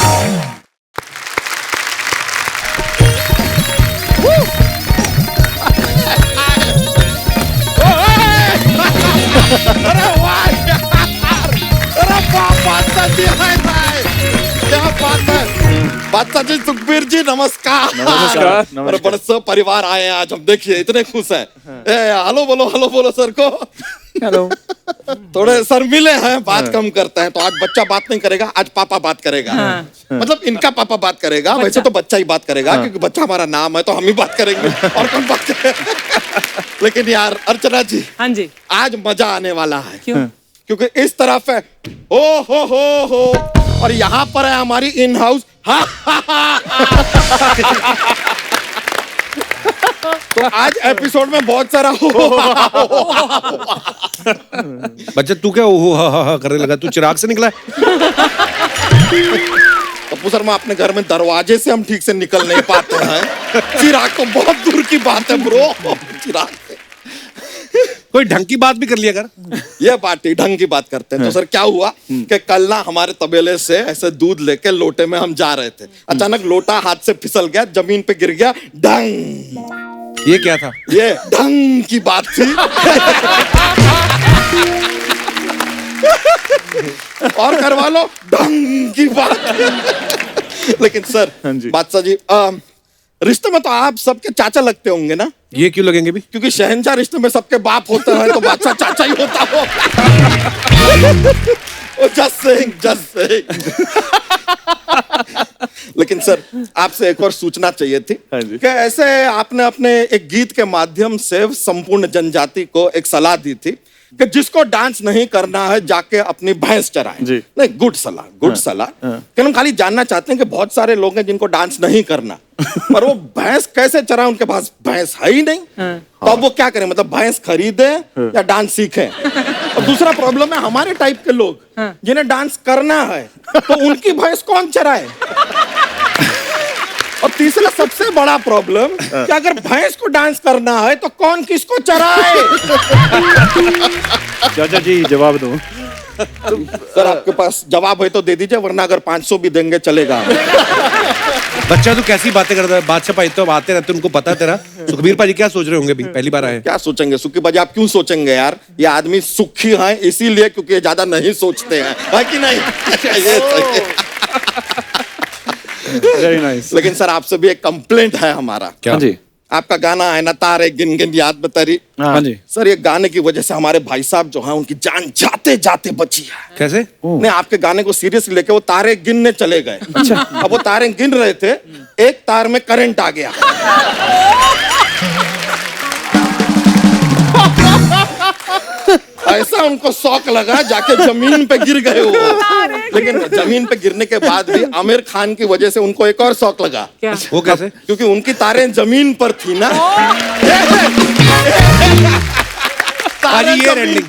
बादशाह जी, सुखबीर जी, नमस्कार। नमस्कार। और बड़े सब परिवार आए हैं आज, हम देखिए इतने खुश हैं। हेलो बोलो सर को। हेलो। थोड़े सर मिले हैं, बात कम करते हैं, तो आज बच्चा बात नहीं करेगा, आज पापा बात करेगा। मतलब इनका पापा बात करेगा, वैसे तो बच्चा ही बात करेगा क्योंकि बच्चा हमारा नाम है, तो हम ही बात करेंगे और कौन बात करेगा। लेकिन यार अर्चना जी, हाँ जी, आज मजा आने वाला है। क्यों? क्योंकि इस तरफ है ओ हो और यहाँ पर है हमारी इन हाउस तो आज एपिसोड में बहुत सारा बच्चा तू क्या ओहो हा करने लगा, तू चिराग से निकला है? तो सर मैं अपने घर में दरवाजे से हम ठीक से निकल नहीं पाते हैं, चिराग तो बहुत दूर की बात है ब्रो। चिराग कोई ढंग की बात भी कर लिया कर। ये पार्टी ढंग की बात करते हैं। तो सर क्या हुआ कि कल ना हमारे तबेले से ऐसे दूध लेके लोटे में हम जा रहे थे, अचानक लोटा हाथ से फिसल गया, जमीन पे गिर गया, ढंग। ये क्या था? ये ढंग की बात थी। और करवा लो ढंग की बात। लेकिन सर बादशाह जी, रिश्ते में तो आप सबके चाचा लगते होंगे ना? ये क्यों लगेंगे भी? क्योंकि शहंशाह रिश्ते में सबके बाप होते हैं, तो बादशाह चाचा ही होता हो। Just saying. लेकिन सर आपसे एक और सूचना चाहिए थी कि ऐसे आपने अपने एक गीत के माध्यम से संपूर्ण जनजाति को एक सलाह दी थी कि जिसको डांस नहीं करना है जाके अपनी भैंस चराए। नहीं, गुड सलाह। कि हम खाली जानना चाहते हैं कि बहुत सारे लोग हैं जिनको डांस नहीं करना, पर वो भैंस कैसे चराए, उनके पास भैंस है ही नहीं। तो अब वो क्या करें, मतलब भैंस खरीदे या डांस सीखें? और दूसरा प्रॉब्लम है हमारे टाइप के लोग जिन्हें डांस करना है तो उनकी भैंस कौन चराए। और तीसरा सबसे बड़ा प्रॉब्लम कि अगर भैंस को डांस करना है तो कौन किसको चराए। चाचा जी जवाब दो। सर आपके पास जवाब है तो दे दीजिए, वरना अगर 500 भी देंगे चलेगा। बच्चा तू कैसी बातें करता है, बादशाह भाई तो आते रहते उनको पता है तेरा। सुखबीर पाजी क्या सोच रहे होंगे भी, पहली बार आए। क्या सोचेंगे सुखी बाजी, आप क्यों सोचेंगे यार, ये आदमी सुखी हैं इसीलिए क्योंकि ये ज्यादा नहीं सोचते हैं, है कि नहीं। ये सही है। Very nice. लेकिन सर आपसे भी एक कंप्लेंट है हमारा। क्या? हाँ जी आपका गाना है ना तारे गिन गिन याद बतरी। हाँ जी। सर ये गाने की वजह से हमारे भाई साहब जो हैं उनकी जान जाते जाते बची है। कैसे? नहीं आपके गाने को सीरियसली लेके वो तारे गिनने चले गए। अच्छा। अब वो तारे गिन रहे थे, एक तार में करंट आ गया। ऐसा उनको शौक लगा जाके जमीन पे गिर गए वो। लेकिन जमीन पे गिरने के बाद भी आमिर खान की वजह से उनको एक और शौक लगा। क्या? वो कैसे? क्योंकि उनकी तारें जमीन पर थी ना। पाजी ये जमीन रेंडिंग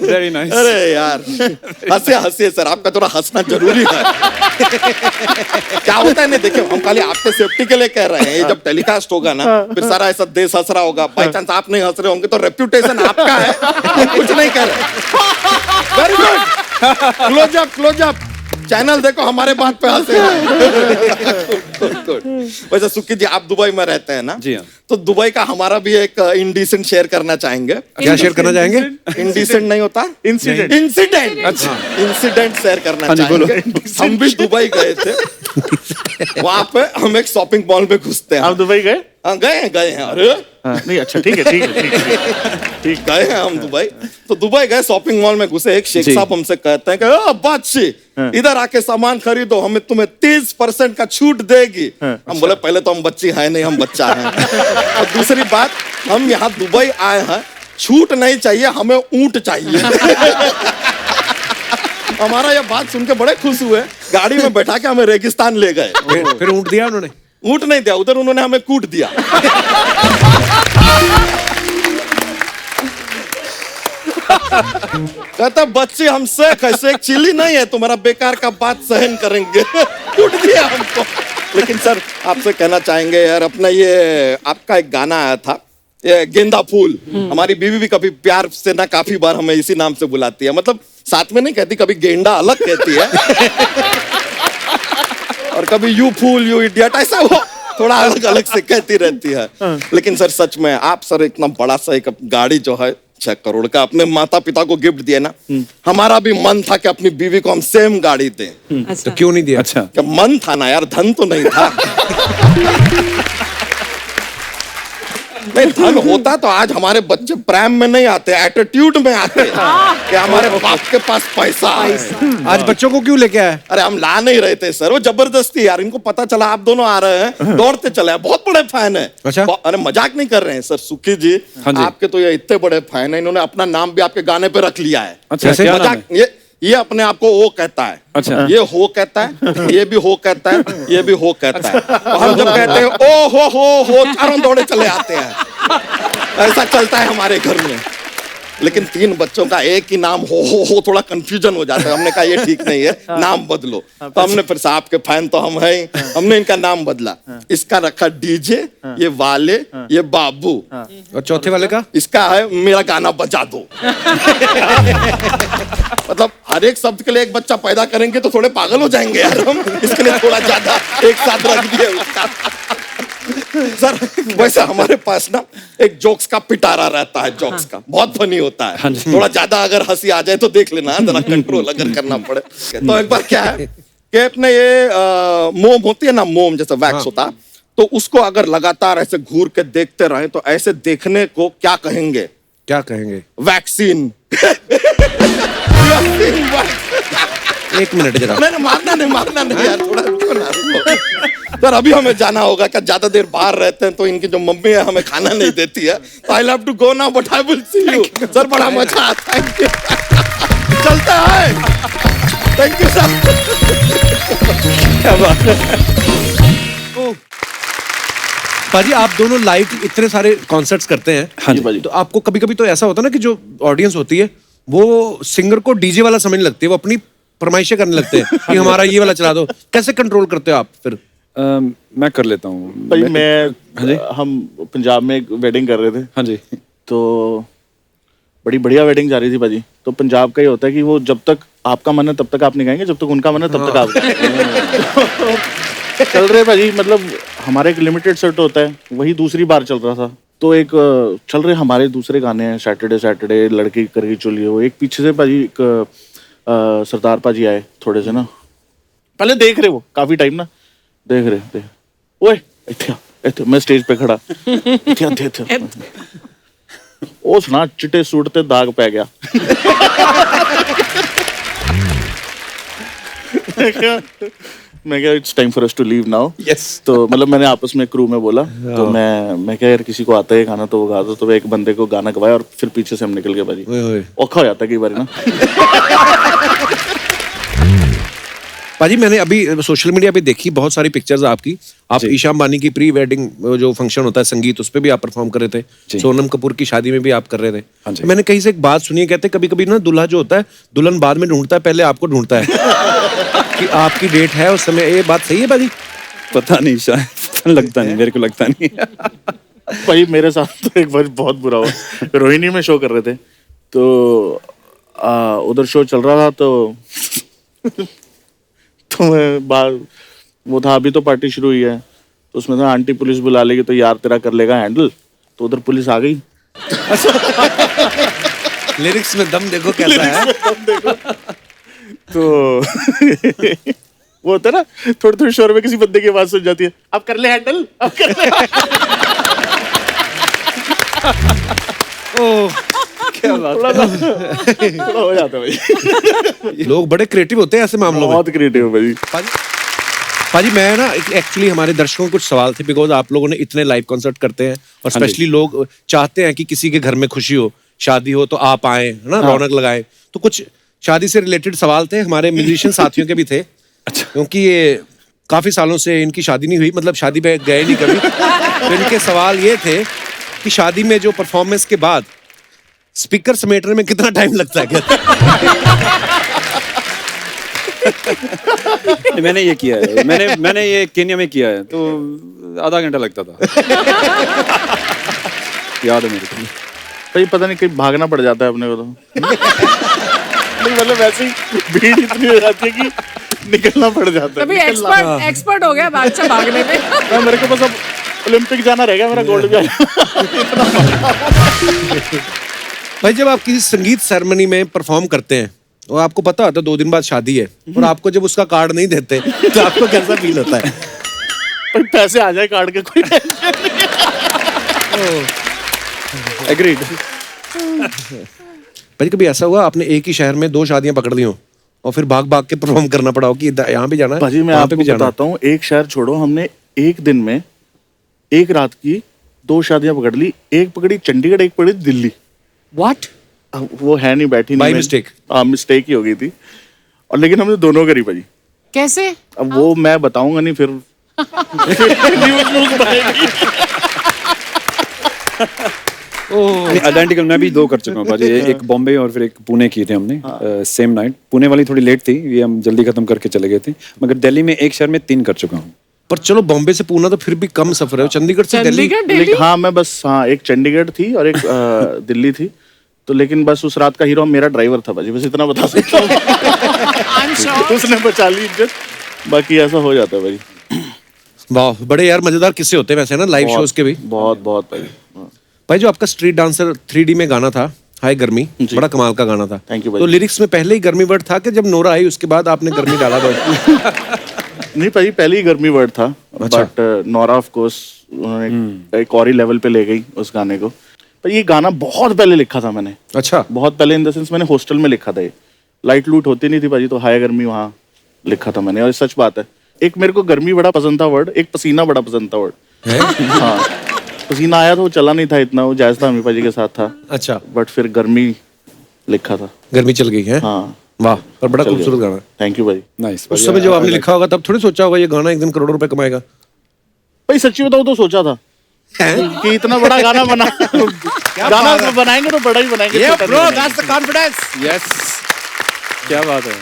वेरी नाइस। अरे यार हंसे हंसे सर, आपका थोड़ा हंसना जरूरी है। क्या होता है नहीं, देखिए हम खाली आपके सेफ्टी के लिए कह रहे हैं, ये जब टेलीकास्ट होगा ना फिर सारा ऐसा देश हंस रहा होगा, बाई चांस आप नहीं हंस रहे होंगे तो रेप्यूटेशन आपका है, हम कुछ नहीं कर रहे। Very good, close up channel देखो हमारे बात पे हंसे। वैसे सुखी जी आप दुबई में रहते हैं ना? जी हाँ। तो दुबई का हमारा भी एक इंडिसेंट शेयर करना चाहेंगे। क्या शेयर करना चाहेंगे? इंडिसेंट नहीं होता, इंसिडेंट। इंसिडेंट। अच्छा इंसिडेंट शेयर करना हाँ जी, बोलो। चाहेंगे। हम भी दुबई गए थे, वहां पे हम एक शॉपिंग मॉल में घुसते हैं। आप दुबई गए? हाँ गए हैं। अरे नहीं अच्छा ठीक है ठीक गए हैं हम दुबई। तो दुबई गए, शॉपिंग मॉल में घुसे, एक शेख जी। साहब हमसे कहते हैं कि "ओ, बादशाह इधर आके सामान खरीदो, हमें तुम्हें 30% का छूट देगी। हम बोले पहले तो हम बच्ची हैं नहीं, हम बच्चा हैं। और दूसरी बात हम यहाँ दुबई आए हैं, छूट नहीं चाहिए, हमें ऊंट चाहिए। हमारा ये बात सुन के बड़े खुश हुए, गाड़ी में बैठा के हमें रेगिस्तान ले गए। फिर ऊँट दिया उन्होंने? ऊंट नहीं दिया, उधर उन्होंने हमें कूट दिया। कहता बच्चे हमसे कैसे चिल्ली नहीं है, तुम्हारा बेकार का बात सहन करेंगे। कूट दिया हमको। लेकिन सर आपसे कहना चाहेंगे यार, अपना ये आपका एक गाना आया था ये गेंदा फूल, हमारी बीवी भी कभी प्यार से ना काफी बार हमें इसी नाम से बुलाती है, मतलब साथ में नहीं कहती, कभी गेंडा अलग कहती है और कभी यू फूल यू इडियट, ऐसा वो थोड़ा अलग अलग से कहती रहती है। लेकिन सर सच में आप सर इतना बड़ा सा एक गाड़ी जो है 6 करोड़ का अपने माता पिता को गिफ्ट दिया ना, हमारा भी मन था कि अपनी बीवी को हम सेम गाड़ी दें। तो क्यों नहीं दिया? अच्छा क्या मन था ना यार, धन तो नहीं था। नहीं धन होता तो आज हमारे बच्चे प्रेम में नहीं आते, एटीट्यूड में आते कि हमारे बाप के पास पैसा है। आज बच्चों को क्यों लेके आया? अरे हम ला नहीं रहे थे सर, वो जबरदस्ती यार, इनको पता चला आप दोनों आ रहे हैं, दौड़ते चले, बहुत बड़े फैन है। अच्छा? अरे मजाक नहीं कर रहे हैं सर, सुखी जी हाँ जी। आपके तो ये इतने बड़े फैन है, इन्होंने अपना नाम भी आपके गाने पे रख लिया है। अच्छा कैसे? क्या नाम मजाक है? ये अपने आप को वो कहता है, अच्छा। ये हो कहता है, ये भी हो कहता है, ये भी हो कहता है। तो हम जब कहते हैं ओ हो चारों दौड़े चले आते हैं। ऐसा चलता है हमारे घर में। लेकिन 3 बच्चों का एक ही नाम हो थोड़ा कंफ्यूजन हो जाता है। हमने कहा ये ठीक नहीं है, नाम बदलो। तो हमने फिर साहब के फैन तो हम हैं, हमने इनका नाम बदला। इसका रखा डीजे, ये वाले, ये बाबू, और चौथे वाले का? इसका है मेरा गाना बजा दो। मतलब हर एक शब्द के लिए एक बच्चा पैदा करेंगे तो थोड़े पागल हो जाएंगे यार हम, इसके लिए थोड़ा ज्यादा एक साथ रख दिए उसका। सर वैसे हमारे पास ना एक जोक्स का पिटारा रहता है, जोक्स का बहुत फनी होता है। थोड़ा ज्यादा अगर हंसी आ जाए तो देख लेना, जरा कंट्रोल अगर करना पड़े। तो एक बार क्या है कि अपने ये मोम होती है ना, मोम जैसा वैक्स होता है, तो उसको अगर लगातार ऐसे घूर के देखते रहे तो ऐसे देखने को क्या कहेंगे? क्या कहेंगे? वैक्सीन। एक मिनट जरा। नहीं मारना नहीं यार, थोड़ा रुको ना, रुको। सर अभी हमें जाना होगा, क्या ज्यादा देर बाहर रहते हैं तो इनकी जो मम्मी है हमें खाना नहीं देती है, तो I love to go now but I will see you. Sir बड़ा मजा आता है, थैंक यू। चलता है, थैंक यू सर। क्या बात है। पाजी आप दोनों लाइव इतने सारे कॉन्सर्ट्स करते हैं, हाँ जी पाजी। तो आपको कभी कभी तो ऐसा होता है ना कि जो ऑडियंस होती है वो सिंगर को डीजे वाला समझने लगती है, वो अपनी फरमाइशें करने लगते हैं कि हमारा ये वाला चला दो, कैसे कंट्रोल करते हो आप फिर? मैं कर लेता हूँ भाई हम पंजाब में एक वेडिंग कर रहे थे, हाँ जी तो बड़ी बढ़िया वेडिंग जा रही थी भाजी। तो पंजाब का ही होता है कि वो जब तक आपका मन है तब तक आप नहीं गाएंगे, जब तक उनका मन है तब तक आप चल रहे भाजी। मतलब हमारा एक लिमिटेड सेट होता है, वही दूसरी बार चल रहा था। तो एक चल रहे हमारे दूसरे गाने हैं, सैटरडे सैटरडे, लड़की करके चलिए। वो एक पीछे से भाजी एक सरदार पाजी आए थोड़े से ना, पहले देख रहे वो काफी टाइम ना देख रहे ओए इत्थे मैं स्टेज पे खड़ा इत्थे ਉਹ ਸੁਣਾ ਚਿੱਟੇ ਸੂਟ ਤੇ ਦਾਗ ਪੈ ਗਿਆ। मैं क्या it's time for us to leave now. Yes. तो मतलब मैंने आपस में क्रू में बोला, तो मैं क्या यार किसी को आता है गाना तो वो गा दो। तो एक बंदे को गाना गवाया और फिर पीछे से हम निकल गए भाजी। औखा हो जाता है कई बार ना। पाजी मैंने अभी सोशल मीडिया पे देखी बहुत सारी पिक्चर्स आपकी, आप ईशा अंबानी की प्री वेडिंग जो फंक्शन होता है संगीत, उस पे भी आप परफॉर्म कर रहे थे, सोनम कपूर की शादी में भी आप कर रहे थे। मैंने कहीं से एक बात सुनी है, कहते कभी कभी ना दूल्हा जो होता है दुल्हन बाद में ढूंढता है, पहले आपको ढूंढता है कि आपकी डेट है उस समय। ये बात सही है पाजी? पता नहीं, शायद लगता नहीं, मेरे को लगता नहीं। भाई मेरे साथ तो एक बार बहुत बुरा हुआ। रोहिणी में शो कर रहे थे, तो उधर शो चल रहा था, तो मैं बाहर वो था, अभी तो पार्टी शुरू हुई है, तो उसमें था आंटी पुलिस बुला लेगी तो यार तेरा कर लेगा हैंडल। तो उधर पुलिस आ गई। लिरिक्स में दम देखो कैसा है। तो वो होता है ना, थोड़ी थोड़ी शोर में किसी बंदे की आवाज सुन जाती है, अब कर ले हैंडल, अब कर ले। क्या बात थोड़ा हो जाता है भाई। लोग बड़े क्रिएटिव होते हैं ऐसे मामलों में। बहुत क्रिएटिव भाई। पाजी मैं ना एक्चुअली हमारे दर्शकों को कुछ सवाल थे, बिकॉज आप लोगों ने इतने लाइव कॉन्सर्ट करते हैं और स्पेशली लोग चाहते हैं कि किसी के घर में खुशी हो, शादी हो, तो आप आए, है ना, रौनक लगाए। तो कुछ शादी से रिलेटेड सवाल थे, हमारे म्यूजिशियन साथियों के भी थे। अच्छा। क्योंकि ये काफी सालों से इनकी शादी नहीं हुई, मतलब शादी पे गए नहीं कभी। तो इनके सवाल ये थे कि शादी में जो परफॉर्मेंस के बाद स्पीकर समेटने में कितना टाइम लगता है क्या? मैंने ये किया है, मैंने ये केन्या में किया है, तो आधा घंटा लगता था। याद है मेरे को। भाई पता नहीं कहीं भागना पड़ जाता है अपने को तो। नहीं मतलब वैसे ही भीड़ इतनी हो जाती है कि निकलना पड़ जाता है। तभी एक्सपर्ट हो गया बादशाह भागने में। मेरे को बस अब ओलंपिक जाना रहेगा, मेरा गोल्ड भी भाई जब आप किसी संगीत सेरेमनी में परफॉर्म करते हैं और आपको पता होता है 2 दिन बाद शादी है, और आपको जब उसका कार्ड नहीं देते तो आपको कैसा फील होता है? भाई पैसे आ जाए कार्ड के, कोई एग्रीड। भाई कभी ऐसा हुआ आपने एक ही शहर में 2 शादियां पकड़ ली हो और फिर भाग भाग के परफॉर्म करना पड़ा हो कि यहाँ भी जाना है, भाजी मैं वहाँ आपको पे भी जाना है? बताता हूँ, एक शहर छोड़ो, हमने एक दिन में एक रात की 2 शादियां पकड़ ली। एक पकड़ी चंडीगढ़, एक पकड़ी दिल्ली। What? वो है नहीं, बैठी नहीं। By mistake? हाँ मिस्टेक ही हो गई थी, और लेकिन हमने दोनों करी भाजी। कैसे? अब वो मैं बताऊंगा नहीं, फिर न्यूज़ बनेगी। आइडेंटिकल मैं भी 2 कर चुका हूँ भाजी, एक बॉम्बे और फिर एक पुणे की थी हमने सेम नाइट। पुणे वाली थोड़ी लेट थी, ये हम जल्दी खत्म करके चले गए थे। मगर दिल्ली में एक शहर में 3 कर चुका हूँ। पर चलो बॉम्बे से पूना तो फिर भी कम सफर है, चंडीगढ़ से दिल्ली। दिल्ली? हाँ मैं बस, हाँ एक चंडीगढ़ थी और एक दिल्ली थी। तो लेकिन बस उस रात का हीरो मेरा ड्राइवर था भाजी, बस इतना बता सकता हूँ। उसने बचा ली इज्जत, बाकी ऐसा हो जाता है भाई। वाह, बड़े यार मजेदार किस्से होते हैं वैसे ना लाइव शोज के भी। बहुत भाई। भाई जो आपका स्ट्रीट डांसर 3D में गाना था, हाय गर्मी, बड़ा कमाल का गाना था। Thank you भाई। तो लिरिक्स में पहले ही गर्मी वर्ड था कि जब नोरा आई उसके बाद आपने गर्मी डाला वर्ड? नहीं भाई पहले ही गर्मी वर्ड था, बट नोरा ऑफ कोर्स उन्होंने एक और ही लेवल पे ले गई उस गाने को। पर ये गाना बहुत पहले लिखा था मैंने। अच्छा। बहुत पहले इन द सेंस मैंने हॉस्टल में लिखा था। ये लाइट लूट होती नहीं थी भाजी, तो हाय गर्मी वहाँ लिखा था मैंने। और सच बात है, एक मेरे को गर्मी बड़ा पसंद था वर्ड, एक पसीना बड़ा पसंद था वर्ड। हाँ पसीना आया तो वो चला नहीं था इतना, वो जायज था अमी पाजी के साथ था। अच्छा। बट फिर गर्मी लिखा था। गर्मी चल गई है। हाँ वाह, पर बड़ा खूबसूरत गाना। थैंक यू भाई। नाइस। उस समय जब आपने लिखा होगा तब थोड़ी सोचा होगा ये गाना एक दिन करोड़ों रुपए कमाएगा? भाई सच्ची बताऊँ तो सोचा था, कि इतना बड़ा गाना बना गाना बनाएंगे तो बड़ा ही बनाएंगे। Yeah, छोटा bro, नहीं बनाएंगे। that's the confidence. यस, क्या बात है।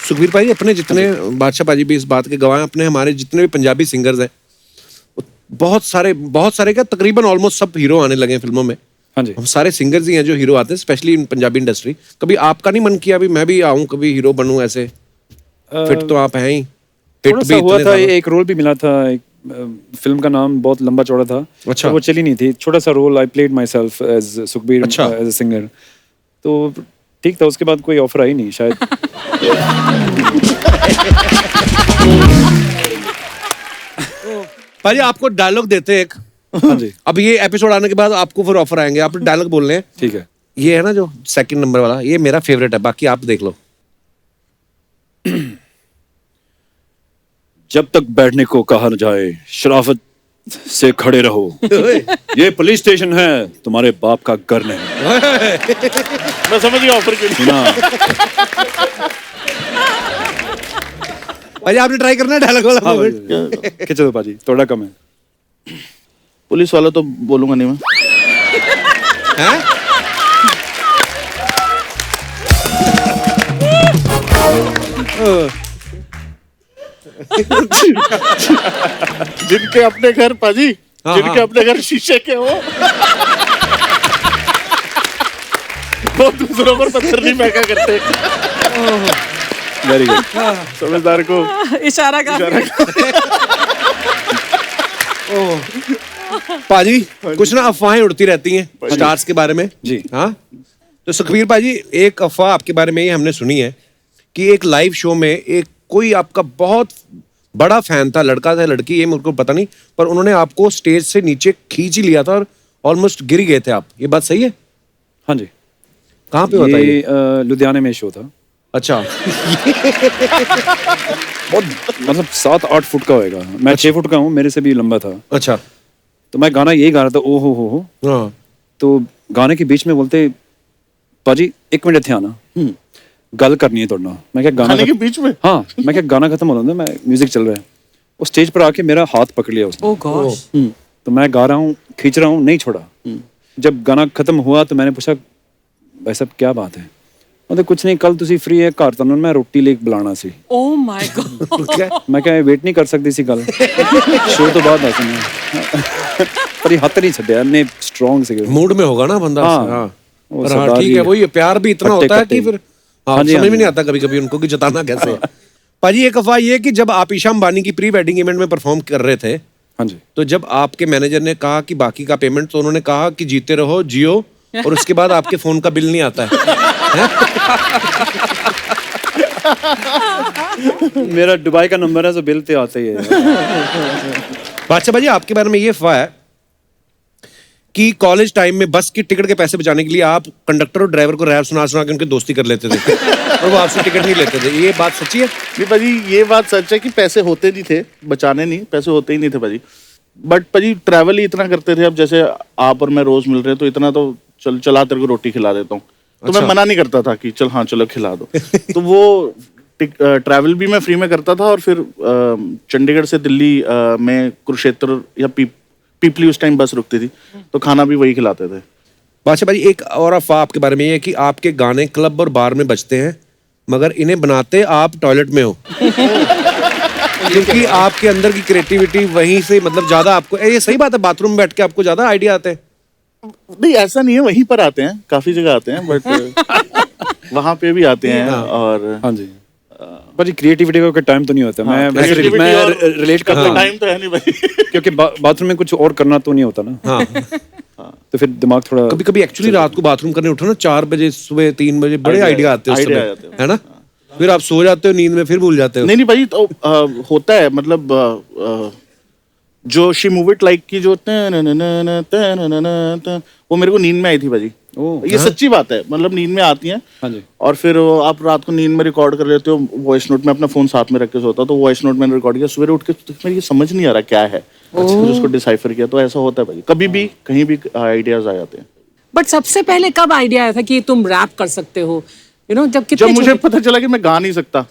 सुखबीर भाई, अपने जितने बादशाह पाजी भी इस बात के गवाह हैं, अपने हमारे जितने भी पंजाबी सिंगर्स हैं, बहुत सारे क्या तकरीबन ऑलमोस्ट सब हीरो आने लगे हैं फिल्मों में। हाँ जी। हम सारे सिंगर्स ही हैं जो हीरो आते हैं, स्पेशली इन पंजाबी इंडस्ट्री। कभी आपका नहीं मन किया भी मैं भी आऊं, कभी हीरो बनूं? ऐसे फिट तो आप हैं ही, फिट थोड़ा भी सा हुआ इतने था, सालों- एक रोल भी मिला था, एक फिल्म का नाम बहुत लंबा चौड़ा था। अच्छा। तो वो चली नहीं थी। छोटा सा role, I played myself as Sukhbir, अच्छा। As a singer. तो ठीक था, उसके बाद कोई ऑफर आई नहीं शायद। भाई आपको डायलॉग देते हैं एक। हाँ जी, अब ये एपिसोड आने के बाद आपको फिर ऑफर आएंगे, आप डायलॉग बोलने हैं। ठीक है। ये है ना जो सेकंड नंबर वाला, ये मेरा फेवरेट है, बाकी आप देख लो। जब तक बैठने को कहा न जाए, शराफत से खड़े रहो। ये पुलिस स्टेशन है, तुम्हारे बाप का घर नहीं। मैं समझ गया ऑफर के लिए। ना, भाई आपने ट्राई करना है डायलॉग वाला moment? खिंच दो पाजी, थोड़ा कम है। पुलिस वाला तो बोलूंगा नहीं मैं। हैं? जिनके अपने घर पाजी, हाँ, जिनके हाँ। अपने घर शीशे के हो, वो दूसरों पर पत्थर नहीं फेंका करते। Very good. समझदार को इशारा का पाजी कुछ ना अफवाहें उड़ती रहती हैं स्टार्स के बारे में जी। हाँ, तो सुखबीर पाजी एक अफवाह आपके बारे में ये हमने सुनी है कि एक लाइव शो में एक कोई आपका बहुत बड़ा फैन था, लड़का था लड़की, ये मेरे को पता नहीं, पर उन्होंने आपको स्टेज से नीचे खींच ही लिया था और ऑलमोस्ट गिर गए थे आप। ये बात सही है? हाँ जी, कहाँ पे होता है ये? ये लुधियाने में शो था। अच्छा। बहुत मतलब 7-8 फुट का होएगा। मैं 6 फुट का हूँ, मेरे से भी लंबा था। अच्छा। तो मैं गाना यही गा रहा था, ओ हो। हाँ। तो गाने के बीच में बोलते, पाजी 1 मिनट थे आना, गल करनी है तोड़ना। मैं क्या गाना खाने के बीच में? हाँ, मैं क्या गाना खत्म हो रहा था, मैं म्यूजिक चल रहा है, वो स्टेज पर आके मेरा हाथ पकड़ लिया उसने। ओह गॉश। तो मैं गा रहा हूँ, खींच रहा हूँ, नहीं छोड़ा। जब गाना खत्म हुआ तो मैंने पूछा, भाई साहब क्या बात है? मतलब कुछ नहीं, कल तुसी फ्री है घर तो मैं रोटी लेके बुलाना सी। Oh my God. मैं क्या वेट नहीं कर सकती सी गल, शो तो बाद दस। पर ये हथ नहीं छड्या ने, स्ट्रांग से। मूड में होगा ना बंदा। हाँ। हाँ। वो पर हाँ, सरदार ठीक जी है, वही प्यार भी इतना हट्टे होता है कि कट्टे। फिर हाँ, हाँ जी, समझ हाँ में नहीं जी। आता कभी कभी उनको कि जताना कैसे है। पाजी एक अफवाह ये कि जब आप ईशा अंबानी की प्री वेडिंग इवेंट में परफॉर्म कर रहे थे, हाँ जी, तो जब आपके मैनेजर ने कहा कि बाकी का पेमेंट, तो उन्होंने कहा कि जीते रहो जियो, और उसके बाद आपके फोन का बिल नहीं आता है। मेरा दुबई का नंबर है तो बिल तो आता ही है। बादशाह भाजी आपके बारे में ये अफवाह है कि कॉलेज टाइम में बस की टिकट के पैसे बचाने के लिए आप कंडक्टर और ड्राइवर को रैप सुना सुना के उनकी दोस्ती कर लेते थे और वो आपसे टिकट नहीं लेते थे। ये बात सच्ची है? नहीं भाजी, ये बात सच है कि पैसे होते नहीं थे, बचाने नहीं, पैसे होते ही नहीं थे भाजी। बट भाजी ट्रैवल ही इतना करते थे। अब जैसे आप और मैं रोज मिल रहे हैं तो इतना तो चला तेरे को रोटी खिला देता हूँ, तो मैं मना नहीं करता था कि चल हाँ चलो खिला दो। तो वो ट्रैवल भी मैं फ्री में करता था। और फिर चंडीगढ़ से दिल्ली में कुरुक्षेत्र या पीपली उस टाइम बस रुकती थी, तो खाना भी वही खिलाते थे। बादशाह भाजी एक और अफवाह आपके बारे में ये है कि आपके गाने क्लब और बार में बजते हैं, मगर इन्हें बनाते आप टॉयलेट में हो। क्योंकि आपके अंदर की क्रिएटिविटी वहीं से, मतलब ज्यादा आपको, ये सही बात है, बाथरूम में बैठ के आपको ज्यादा आइडिया आते हैं? नहीं ऐसा नहीं है, वहीं पर आते हैं, काफी जगह आते हैं, बट वहां पे भी आते हैं। और हाँ जी, पर क्रिएटिविटी का टाइम तो नहीं होता। मैं वैसे creativity मैं और रिलेट करता हूँ, टाइम तो है नहीं भाई। क्योंकि बाथरूम में कुछ और करना तो नहीं होता ना। हाँ। तो फिर दिमाग थोड़ा कभी कभी एक्चुअली रात को बाथरूम करने उठो ना 4 बजे, सुबह 3 बजे, बड़े आइडिया आते हैं उस idea समय, आ जाते हैं। है ना? फिर आप सो जाते हो नींद में, फिर भूल जाते हो। नहीं भाई, तो होता है, मतलब जो शी मूव इट लाइक की जो वो मेरे को नींद में आई थी भाजी। ये सच्ची बात है, मतलब नींद में आती हैं। हाँ जी। और फिर आप रात को नींद में रिकॉर्ड कर लेते हो, वॉइस नोट में अपना फोन साथ में रख के सोता, तो वॉइस नोट मैंने रिकॉर्ड किया, सवेरे उठ के तो मेरे ये समझ नहीं आ रहा क्या है, फिर उसको डिसाइफर किया। तो ऐसा होता है भाई, कभी भी कहीं भी आइडियाज आ जाते हैं। बट सबसे पहले कब आइडिया आया था कि तुम रैप कर सकते हो? यू नो, जब जब मुझे पता चला कि मैं गा नहीं सकता।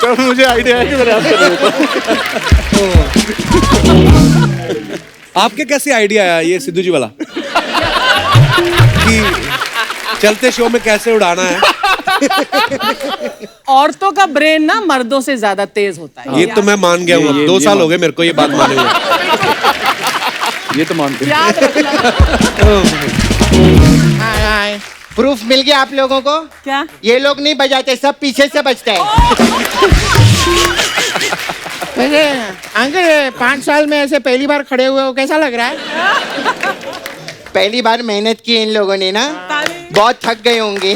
तब मुझे आइडिया है कि मैं रैप कर लेता हूँ। आपके कैसे आइडिया आया ये सिद्धू जी वाला कि चलते शो में कैसे उड़ाना है? औरतों का ब्रेन ना मर्दों से ज्यादा तेज होता है। ये तो मैं मान गया हूँ। 2 साल हो गए मेरे को ये बात माने हुए। ये तो मानते हैं। याद रखना। प्रूफ मिल गया आप लोगों को? क्या? ये लोग नहीं बजाते, सब पीछे से बजते हैं। वैसे अंकल 5 साल में ऐसे पहली बार खड़े हुए हो, कैसा लग रहा है? पहली बार मेहनत की इन लोगों ने ना, बहुत थक गए होंगे।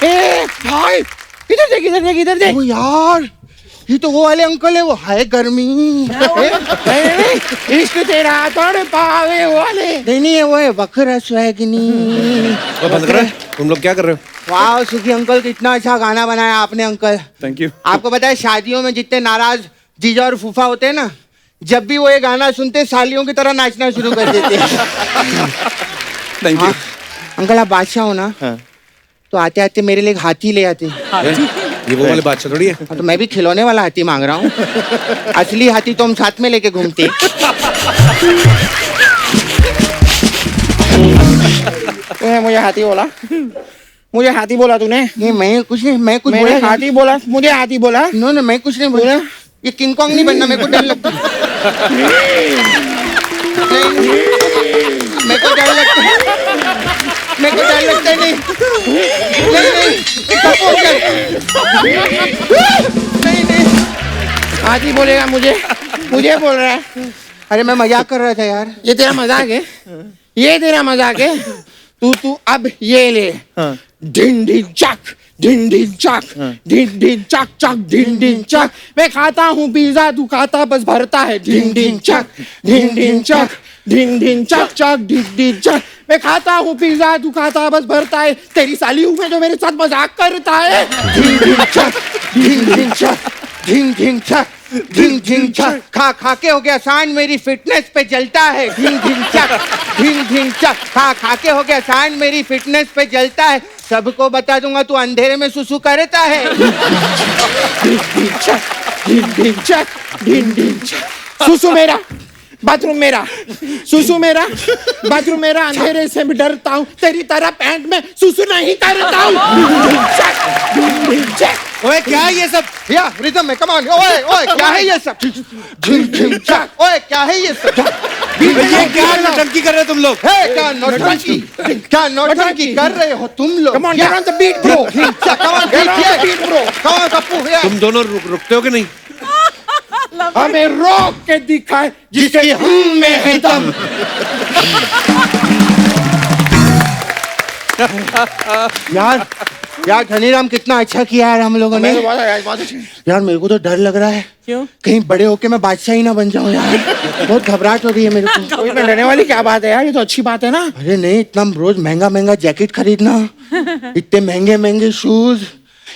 ए भाई इधर देख इधर देख इधर देख। ओ यार ये तो वो वाले अंकल है, वो है गर्मी। इश्क तेरा तोड़ पावे वाले नहीं है, वो है वखरा स्वैगनी। तो बंद करो, तुम लोग क्या कर रहे हो? वाह सुखी अंकल, कितना अच्छा गाना बनाया आपने अंकल। Thank you. आपको पता है शादियों में जितने नाराज जीजा और फूफा होते हैं ना, जब भी वो ये गाना सुनते सालियों की तरह नाचना शुरू कर देते हैं। Thank you. अंकल आप बादशाह हो ना, तो आते आते मेरे लिए एक हाथी ले आते। ये वो वाले बादशाह थोड़ी है। तो मैं भी खिलौने वाला हाथी मांग रहा हूँ। असली हाथी तो हम साथ में लेके घूमते। मुझे हाथी बोला, मुझे हाथी बोला तूने? ये मैं कुछ नहीं, मैं कुछ मैंने बोला हाथी बोला, मुझे हाथी बोला। नो नो मैं कुछ नहीं बोला। ये किंग कॉन्ग नहीं बनना, मेरे को डर लगता। मेरे को डर लगता है, मेरे को डर लगता है। नहीं नहीं नहीं, हाथी बोलेगा मुझे, मुझे बोल रहा है। अरे मैं मजाक कर रहा था यार। ये तेरा मजाक है, ये तेरा मजाक है। तू अब ये ले। ढिन ढिन चक, ढिन ढिन चक, ढिन ढिन चक चक, ढिन ढिन चक। मैं खाता हूँ पिज्जा, तू खाता बस भरता है। ढिन ढिन चक, ढिन ढिन चक, ढिन ढिन चक चक, ढिन ढिन चक। मैं खाता हूँ पिज्जा, तू खाता बस भरता है। तेरी साली हूँ मैं जो मेरे साथ मजाक करता है। ढिंग ढिंग चक, ढिंग ढिंग चक, ढिंग ढिंग चक, ढिंग ढिंग चक। खा खा के हो गया सांड, मेरी फिटनेस पे जलता है। ढिंग ढिंग चक, ढिंग ढिंग चक। खा खा के हो गया सांड, मेरी फिटनेस पे जलता है। सबको बता दूंगा तू अंधेरे में सुसु करता है। ढिन ढिन चक, ढिन ढिन चक, ढिन ढिन चक। सुसु मेरा, बाथरूम मेरा, सुसु मेरा, बाथरूम मेरा। अंधेरे से भी डरता हूँ, तेरी तरह पैंट में सुसु नहीं करता हूँ। ओए क्या है ये सब? या रिदम में कम ऑन। ओए ओए क्या है ये सब? ढिंग ढिंग चक। ओए क्या है ये सब? ये क्या नौटंकी कर रहे हो तुम लोग? क्या नौटंकी, क्या नौटंकी कर रहे हो तुम लोग? Come on, get on the beat, bro. Come on, Get on the beat, bro. Come on, Pappu, yeah. तुम दोनों रुकते हो कि नहीं? हमें रोक के दिखाए जिसके हम में है दम। यार यार धनीराम कितना अच्छा किया यार हम लोगों ने। यार मेरे को तो डर लग रहा है। क्यों? कहीं बड़े होके मैं बादशाह ही ना बन जाऊं यार। बहुत घबराहट हो रही है मेरे को। इसमें डरने वाली क्या बात है यार, ये तो अच्छी बात है ना। अरे नहीं, इतना रोज महंगा महंगा जैकेट खरीदना, इतने महंगे महंगे शूज,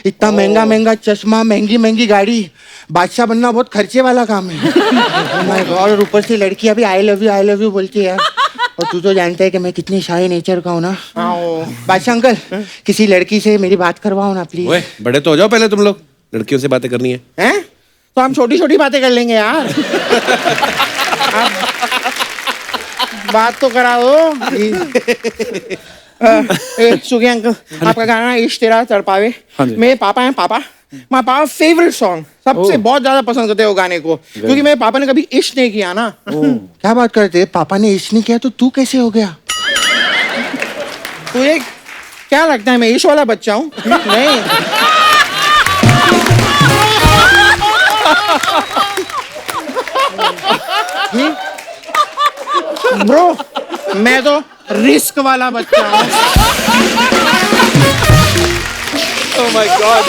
इतना महंगा महंगा चश्मा, महंगी महंगी गाड़ी। बादशाह बनना बहुत खर्चे वाला काम है। Oh my God, और ऊपर से लड़की अभी आई लव यू बोलती है यार। और तू तो जानता है कि मैं कितनी शाही नेचर का हूँ ना। बादशाह अंकल किसी लड़की से मेरी बात करवाओ ना प्लीज। ओए बड़े तो हो जाओ पहले तुम लोग, लड़कियों से बातें करनी है। हैं? तो हम छोटी छोटी बातें कर लेंगे यार। आप बात तो करा दो। सुखी अंकल, आपका गाना इश्क तेरा तड़पावे, मेरे पापा हैं पापा, माय पापा फेवरेट सॉन्ग, सबसे बहुत ज्यादा पसंद करते हो गाने को, क्योंकि मेरे पापा ने कभी इश्क नहीं किया ना। क्या बात करते हैं? पापा ने इश्क नहीं किया तो तू कैसे हो गया? तुझे क्या लगता है मैं इश्क वाला बच्चा हूँ? नहीं। ब्रो मैं तो रिस्क वाला बच्चा हूँ। Oh my God.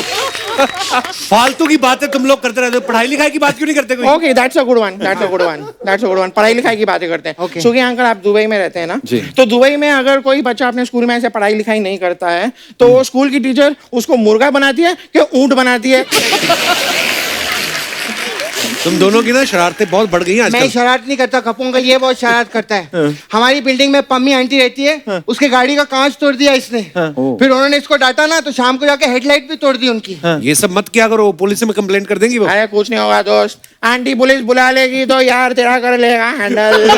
फालतू की बातें तुम लोग करते रहते हो, पढ़ाई लिखाई की बात क्यों नहीं करते कोई? Okay that's a good one, that's a good one, that's a good one. पढ़ाई लिखाई की बातें करते हैं। Okay. क्योंकि अंकल आप दुबई में रहते हैं ना, तो दुबई में अगर कोई बच्चा अपने स्कूल में ऐसे पढ़ाई लिखाई नहीं करता है तो वो स्कूल की टीचर उसको मुर्गा बनाती है कि ऊंट बनाती है? तुम दोनों की ना शरारतें बहुत बढ़ गई हैं मैं आजकल। शरारत नहीं करता, कपूंगा ये बहुत शरारत करता है। हमारी बिल्डिंग में पम्मी आंटी रहती है, उसके गाड़ी का कांच तोड़ दिया इसने। फिर उन्होंने इसको डांटा ना, तो शाम को जाके हेडलाइट भी तोड़ दी उनकी। ये सब मत किया करो, पुलिस में कंप्लेंट कर देंगी वो। अरे कुछ नहीं होगा दोस्त, आंटी पुलिस बुला लेगी तो यार तेरा कर लेगा हैंडल।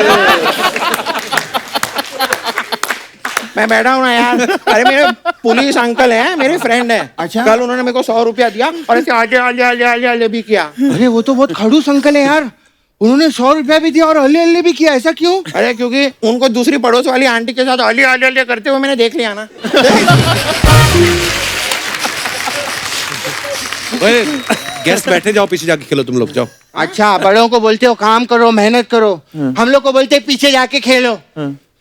मैं बैठा हूँ ना यार। अरे मेरे पुलिस अंकल हैं, मेरे फ्रेंड हैं। अच्छा। कल उन्होंने मेरे को 100 रुपया दिया और ऐसे आजे आजे आजे आजे आजे भी किया। अरे वो तो बहुत खड़ूस अंकल है यार, उन्होंने 100 रुपया भी दिया और हल्ले हल्ले भी किया, ऐसा क्यों? अरे क्योंकि उनको दूसरी पड़ोस वाली आंटी के साथ अली अली अली करते हुए मैंने देख लिया ना। गेस्ट बैठे, जाओ पीछे जाके खेलो तुम लोग, जाओ। अच्छा, बड़ों को बोलते हो काम करो, मेहनत करो, हम लोग को बोलते हैं पीछे जाके खेलो।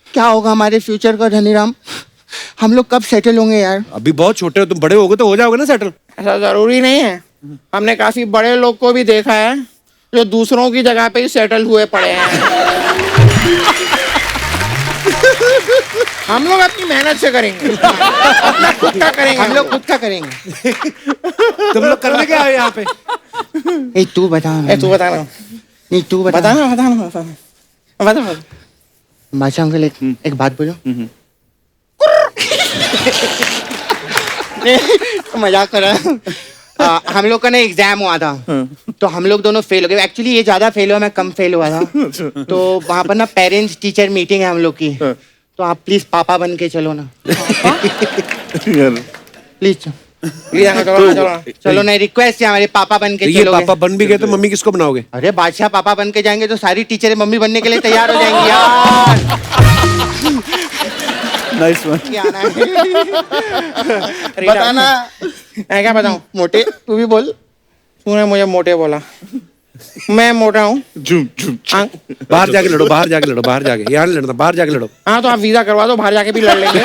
क्या होगा हमारे फ्यूचर का धनीराम? हम लोग कब सेटल होंगे यार? अभी बहुत छोटे हो तुम, बड़े होगे तो हो जाओगे ना सेटल। ऐसा जरूरी नहीं है, हमने काफी बड़े लोग को भी देखा है जो दूसरों की जगह पे ही सेटल हुए पड़े हैं। हम लोग अपनी मेहनत से करेंगे, खुद का करेंगे, हम लोग खुद का करेंगे। तुम लोग करने क्या आए यहाँ पे? ए तू बता। तू बता ना। नहीं तू बता। बता। बादशाह अंकल एक बात बोलो। मजाक कर रहा। हम लोग का ना एग्जाम हुआ था, तो हम लोग दोनों फेल हो गए। एक्चुअली ये ज्यादा फेल हुआ, मैं कम फेल हुआ था। तो वहां पर ना पेरेंट्स टीचर मीटिंग है हम लोग की, तो आप प्लीज पापा बन के चलो ना। प्लीज चलो ना, रिक्वेस्ट है हमारे, पापा बन के ये चलोगे? पापा बन भी गए तो मम्मी किसको बनाओगे? अरे बादशाह पापा बन के जाएंगे तो सारी टीचरें मम्मी बनने के लिए तैयार हो जाएंगी यार। Nice one. क्या आना है? बताना। मैं क्या बताऊं? मोटे तू भी बोल। तूने मुझे मोटे बोला, मैं मोटा हूँ। बाहर जाके लड़ो, बाहर जाके लड़ो, बाहर जाके, यहाँ नहीं लड़ना, बाहर जाके लड़ो। हाँ तो आप वीजा करवा दो, बाहर जाके भी लड़ लेंगे।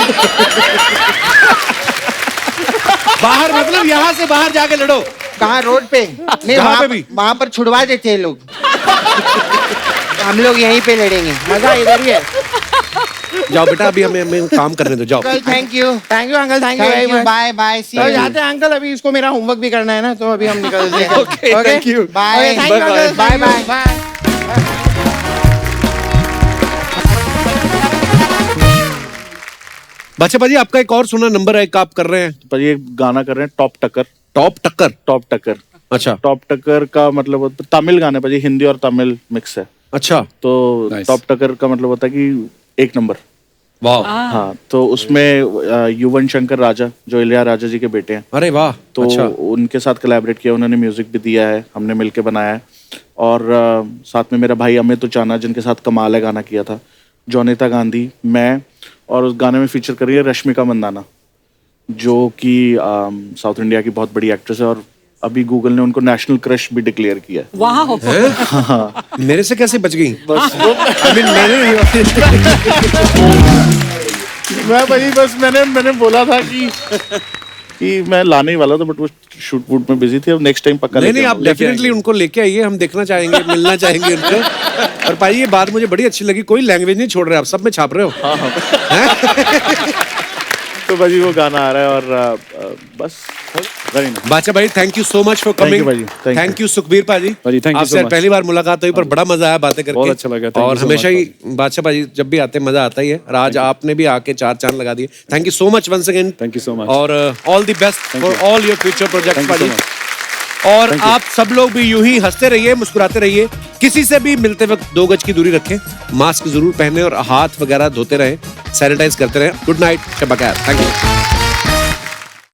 बाहर मतलब यहाँ से बाहर जाके लड़ो। कहाँ? रोड पे? नहीं, जहाँ वहाँ पे भी। वहाँ पर छुड़वा देते हैं लोग। हम लोग यहीं पे लड़ेंगे, मजा इधर ही है। जाओ बेटा, अभी हमें काम करने दो, जाओ। Thank you uncle, thank you very much. Bye bye, see to you. जाते हैं अंकल, अभी इसको मेरा होमवर्क भी करना है ना, तो अभी हम निकलते हैं। Okay, thank you. Bye thank you uncle, bye bye. Bye. बादशाह भाजी, आपका एक और सुना नंबर है, एक आप कर रहे हैं, पर ये गाना कर रहे हैं टॉप टक्कर। टॉप टक्कर। टॉप टक्कर। अच्छा टॉप टक्कर का मतलब होता है तमिल गाने पर, हिंदी और तमिल मिक्स है। अच्छा, तो Nice. टॉप टक्कर का मतलब होता है कि एक नंबर। वाह, हाँ, तो उसमें युवन शंकर राजा जो इलिया राजा जी के बेटे हैं, अरे वाह, तो अच्छा, उनके साथ कोलैबोरेट किया, उन्होंने म्यूजिक भी दिया है, हमने मिलके बनाया है। और साथ में मेरा भाई अमित उचाना, जिनके साथ कमाल है गाना किया था, जोनिता गांधी, मैं, और उस गाने में फीचर करी है रश्मिका मंदाना, जो कि साउथ इंडिया की बहुत बड़ी एक्ट्रेस है, और अभी गूगल ने उनको नेशनल क्रश भी डिक्लेयर किया है। वाह, मेरे से कैसे बच गई? मैं भाई बस मैंने बोला था कि मैं लाने ही वाला था, बट वो शूट वूट में बिजी थी। अब नेक्स्ट टाइम पक्का नहीं लेके नहीं, आप आऊंगा। डेफिनेटली उनको लेके आइए, हम देखना चाहेंगे, मिलना चाहेंगे उनको। और भाई ये बात मुझे बड़ी अच्छी लगी, कोई लैंग्वेज नहीं छोड़ रहे आप, सब में छाप रहे हो। तो भाजी वो गाना आ रहा है, और बस वेरी नाइस। बादशाह भाई, thank you so much for Thank you, coming. भाजी, thank थैंक यू सुखबीर पाजी, भाजी, thank you so आपसे much. पहली बार मुलाकात हुई, पर बड़ा मजा आया बातें करके, बहुत अच्छा लगा, thank you और so हमेशा much, ही बादशाह भाजी जब भी आते हैं मजा आता ही है, और आज आपने भी आके चार चांद लगा दिए। Thank you so much once again. Thank you so much. और all the best for all your future projects Thank you so भाजी। much. और आप सब लोग भी यूं ही हंसते रहिए, मुस्कुराते रहिए, किसी से भी मिलते वक्त 2 गज की दूरी रखें, मास्क जरूर पहने और हाथ वगैरह धोते रहें, सैनिटाइज करते रहें। गुड नाइट, शब बखैर, थैंक यू।